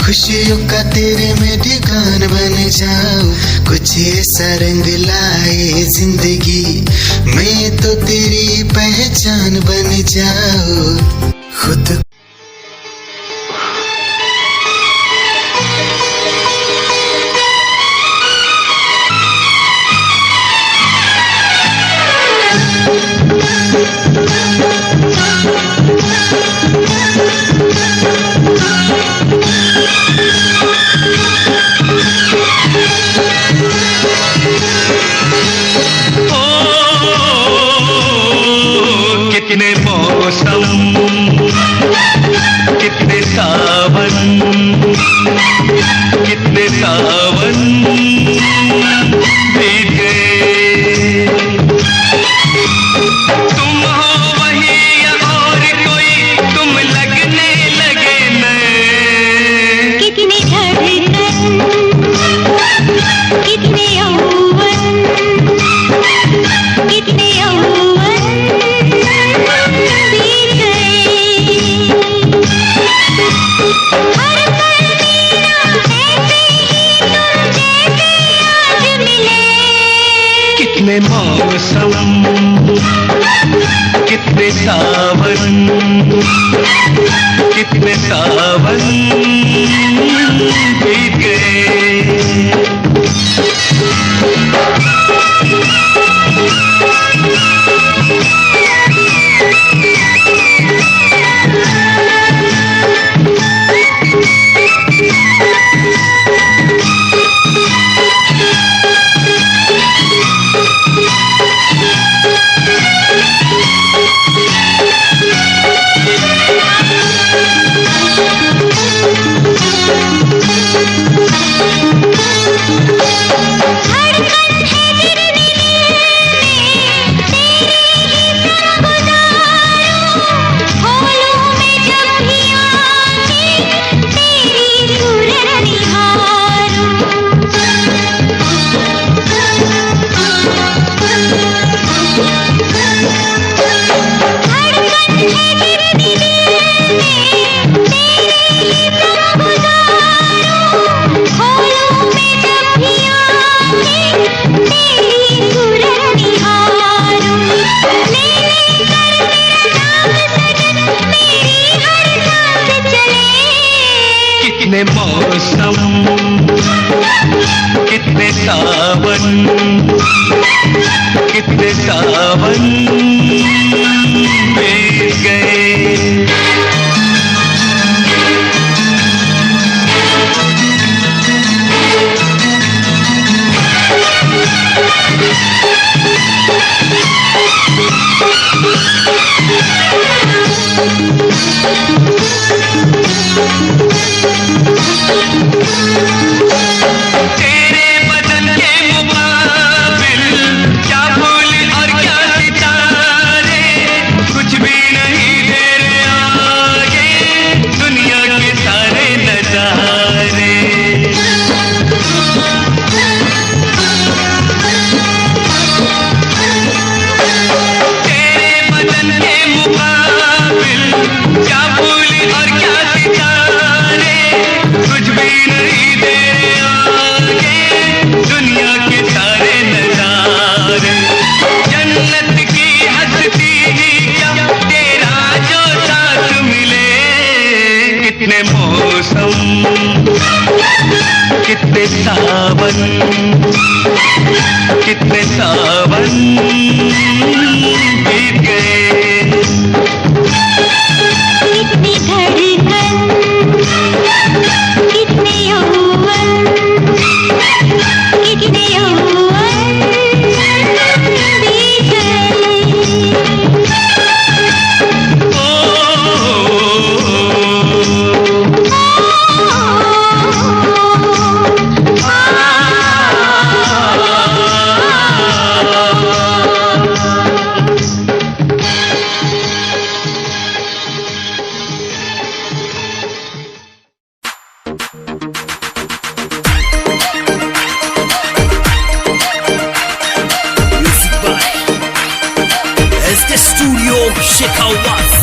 खुशियों का तेरे में ठिकान बन जाऊं। कुछ ऐसा रंग लाए जिंदगी मैं तो तेरी पहचान बन जाऊं। खुद कितने मौसम कितने मौसम, कितने सावन, कितने सावन बीत गए। कितने मौसम, कितने सावन, कितने सावन बीत गए। तेरे बदन के मुकाबिल क्या फूल और क्या सितारे, कुछ भी नहीं तेरे आगे दुनिया के सारे नजारे। तेरे बदन के मुकाबिल क्या फूल और क्या सितारे, कुछ भी नहीं तेरे आगे दुनिया के सारे नजारे। जन्नत की हस्ती क्या तेरा जो साथ मिले। कितने मौसम, कितने सावन, कितने सावन बीत गए। कितनी धड़कन, कितने यौवन, कितने यौवन बीत गए। Studio Shekawas.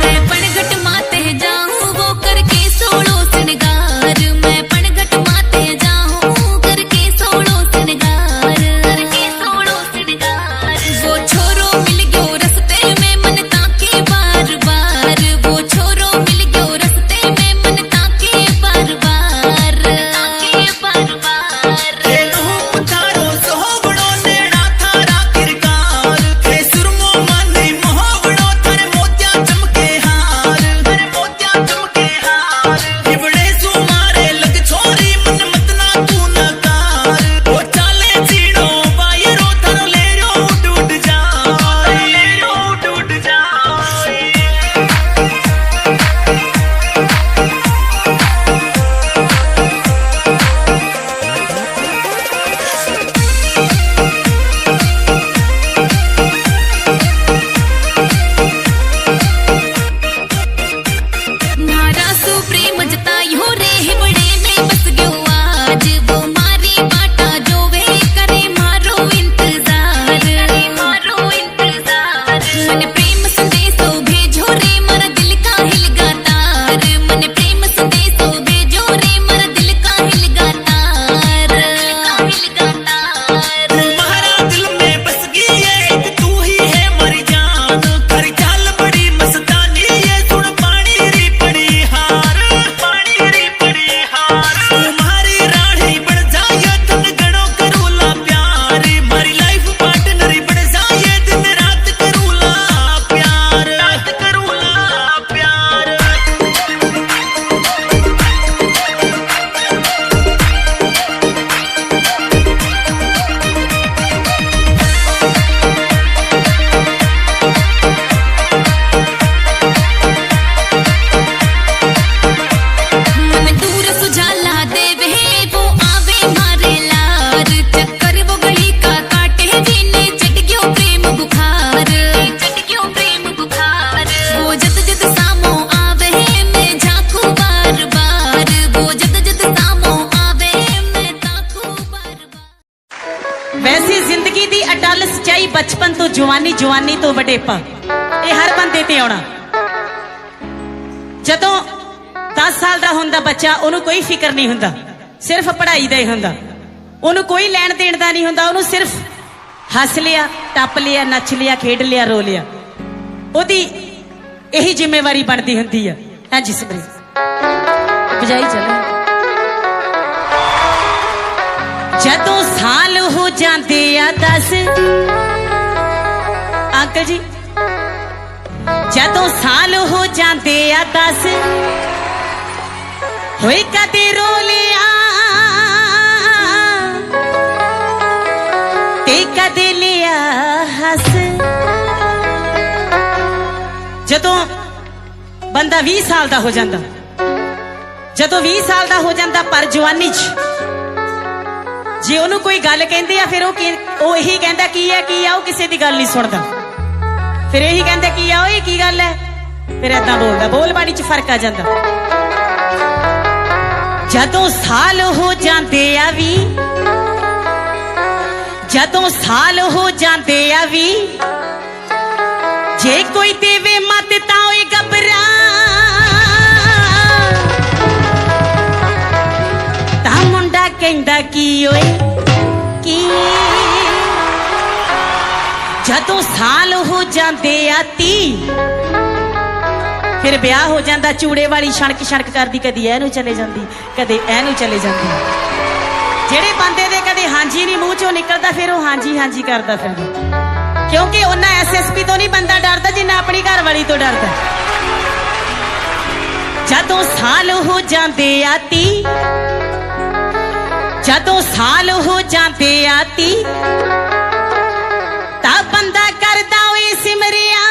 मैं पनघट माते जाऊं वो करके सोलो सिनगार, मैं पनघट माते जाऊं करके सोलो सिनगार, करके सोलो सिनगार। वो छोरो मिल गयो रस्ते में मन ताके बार बार, वो छोरो मिल गयो रस्ते में मन ताके बार बार, ताके बार बार। वैसे जिंदगी दी अटल सच्चाई बचपन तो जवानी, जवानी तो वडेपा, ये हर बंदे ते आउणा। जदों 10 साल दा हुंदा बच्चा, उन्होंने कोई फिक्र नहीं हुंदा, सिर्फ पढ़ाई दा ही हुंदा, उन्होंने कोई लैण देण दा नहीं हुंदा, उन्होंने सिर्फ हस लिया, टप लिया, नच लिया, खेड लिया, रो लिया, ओदी यही जिम्मेवारी बनती हुंदी है। हां जी सबरे बजाई चले। जदों साल हो जाते आ 10, अंकल जी जदों साल हो जाते आ 10, होए कदे रो लिया ते कदे लिया हस। जदों बंदा 20 साल दा हो जाता, जदों 20 साल दा हो जाता, पर जवानी च जे ओनू कोई गल कहंदे आ, फिर ओ यही कहंदा की है, ओ किसी दी गल नहीं सुनदा, फिर यही कहंदा की है, ओए की गल है, फिर ऐदां बोलदा, बोल बाणी च फर्क आ जांदा। जदों साल हो जांदे आ 20, जदों साल हो जांदे आ 20, जे कोई देवे मत तां ओए घबरा, तां मुंडा कहंदा की ओए की। जदों साल हो जांदे आ 30, फिर ब्याह हो जाता, चूड़े वाली छणक छणक करदी, कदी एनू चले जाती, कदे एनू चले जाती। जेड़े बंदे दे कदे हांजी नहीं मूँह चों निकलता, फिर वो हांजी हांजी करता फिर, क्योंकि उन्ना SSP तो नहीं बंदा डरता जिन्ना अपनी घर वाली तो डरता। जदों साल हो जाते आ 30, जदों साल हो जाते आ 30, ता बंदा करदा ओए सिमरिया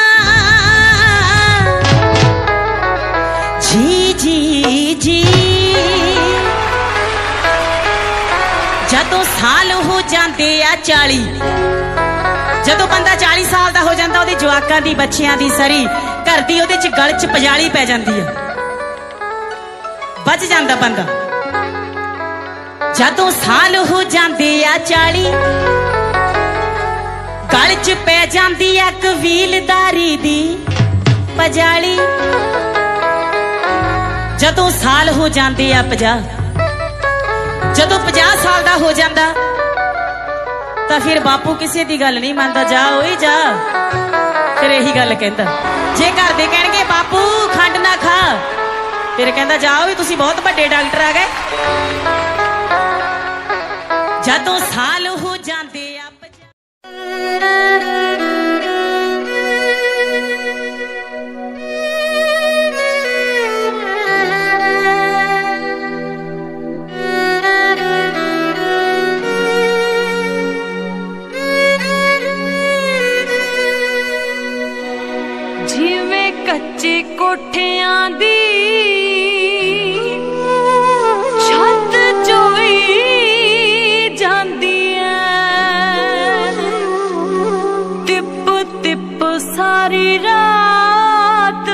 जी जी जी। जदों साल हो जाते आ 40, जदों बंदा 40 साल का हो जाता, ओदी जवाकां दी, बच्चियां दी सरी घर दी ओदे च गल च पजाली पै जाती है, बच जाता बंदा। जदों साल हो जाते आ 40, गल च पै जाती है कबीलदारी दी पजाली। जदों साल हो जाते आ 50, जदों 50 साल का हो जाता, तो फिर बापू किसी की गल नहीं मानता, जा ओए जा, फिर यही गल कहता। जे घर दे कहणगे बापू खंड ना खा, फिर कहता जाओ तुसी बहुत बड़े डॉक्टर आ गए। जदों साल हो जाते आ कच्चे कोठियां दी छत जोई जांदी ऐ, तिप तिप सारी रात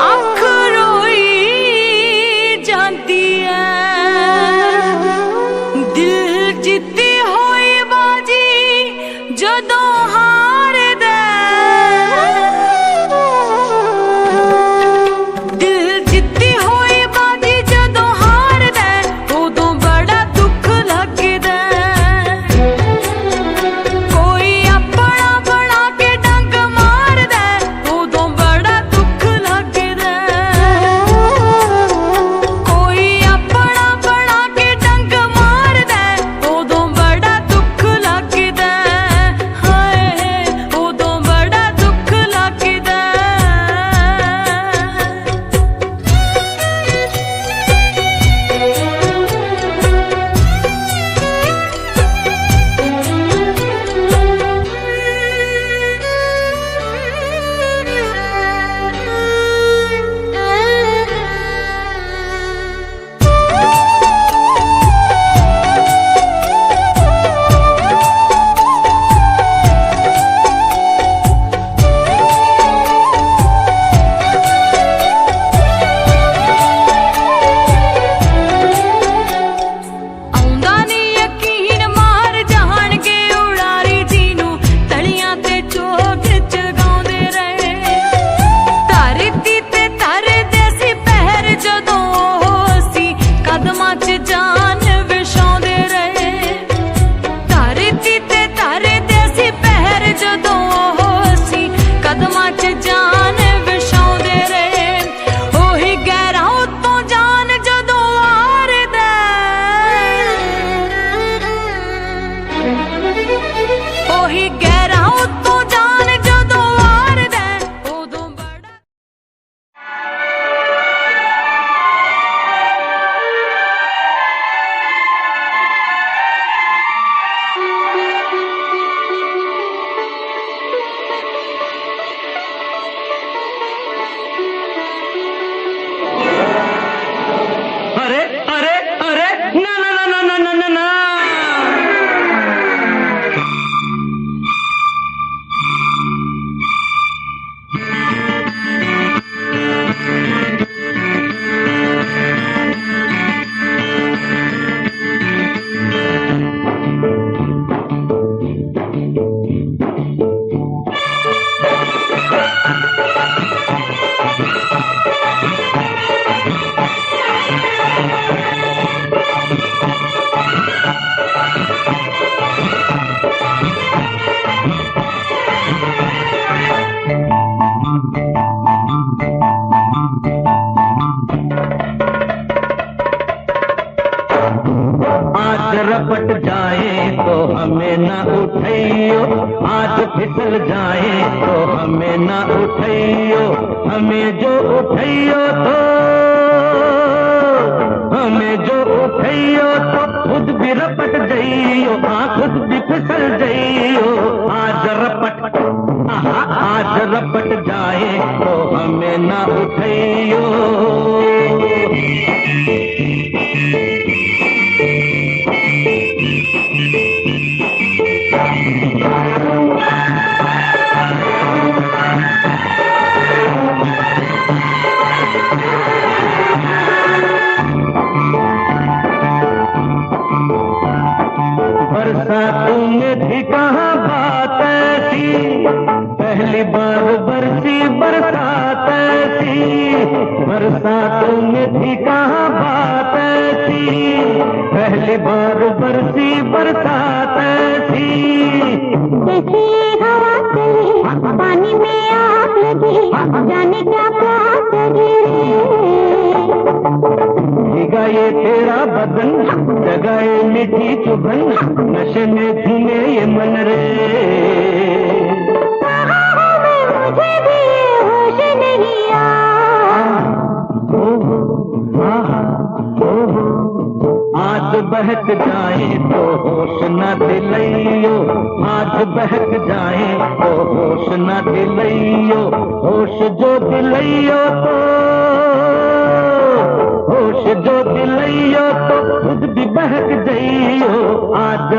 अख रोई जांदी ऐ। दिल जित्ती होई बाजी जदों हार दे, जाए तो हमें न उठाइयो, आज फिसल जाए तो हमें न उठाइयो, हमें जो उठाइयो तो खुद भी रपट जाइयो, हाँ खुद भी फिसल जाइयो, आज रपट जाए तो हमें न उठाइयो। बरसातों में भी कहाँ बात ऐसी, पहली बार बरसी बरसात ऐसी, बरसातों में भी कहाँ बात ऐसी, पहली बार बरसी बरसात ऐसी। जैसे हवा चली पानी में आग लगी, जाने क्या प्यास लगी भीगा ये तेरा बदन, जगाए मीठी चुभन, नशे में झूमे ये मन रे। मुझे भी होश नहीं आज बहक जाए तो होश न दिलाइयो, आज बहक जाए तो होश न दिलाइयो, होश जो दिलाइयो तो खुद भी बहक जाइयो, आज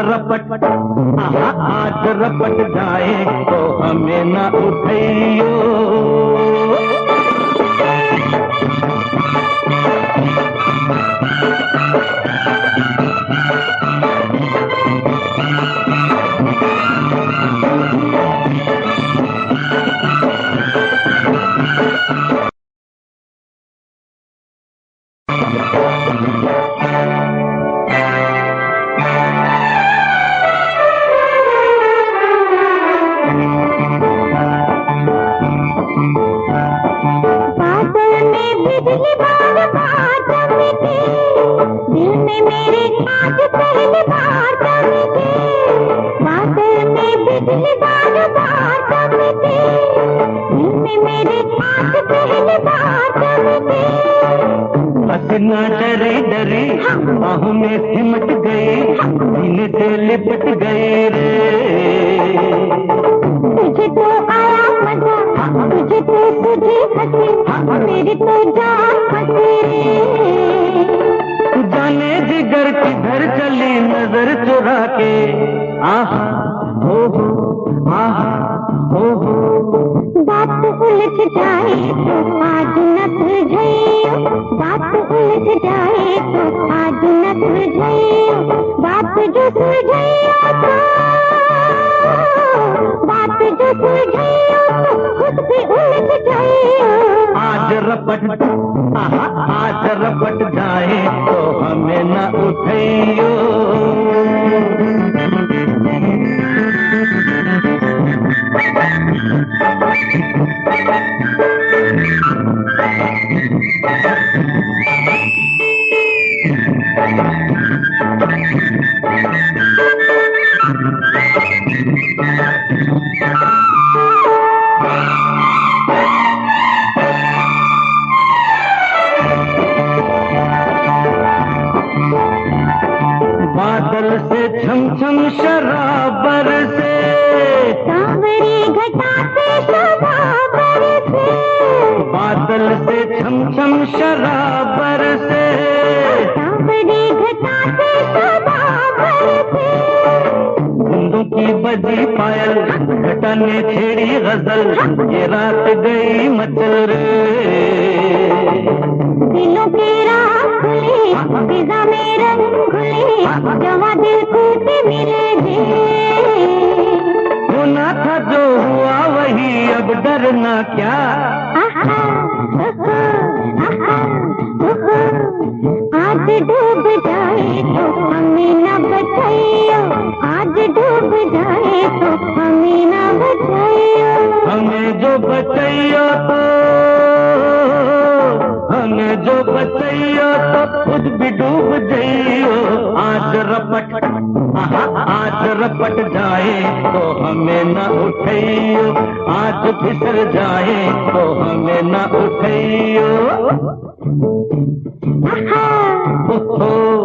रपट जाए तो हमें न उठाइयो। हसीना डरी डरी बाहों में सिमट गई, सीने से लिपट गई रे। तुझे तो आया मजा, तुझे तो तुझे हंसी, मेरी तो जान फंसी रे। तू जाने जिगर किधर चली नजर चुरा के, आहा हो बात उलझ जाए तो आज न सुलझाइयो, बात उलझ जाए तो आज न सुलझाइयो, बात जो सुलझाइयो तो खुद भी उलझ जाइयो। आज रपट जाए तो हमें न उठाइयो। बादल से छम छम शराबर से, सांवरी घटा से शराबर से, बादल से छम छम शराबर से, सांवरी घटा से शराबर से। बूंदों की बजी पायल, घटा ने छेड़ी गजल, ये रात गई मचल रे। दिलों की राह खुली, फिजा में रंग खुले, जवा दिल टूट मिले जे। होना था जो हुआ वही, अब डरना क्या। आज डूब जाए तो हमें न बचाइयो, आज डूब जाए तो हमें न बचाइयो, हमें जो बचाइयो तो खुद भी डूब जाइयो। आज आज रपट जाए तो हमें न उठाइयो, आज फिसल जाए तो हमें न उठाइयो। ओहो, ओहो।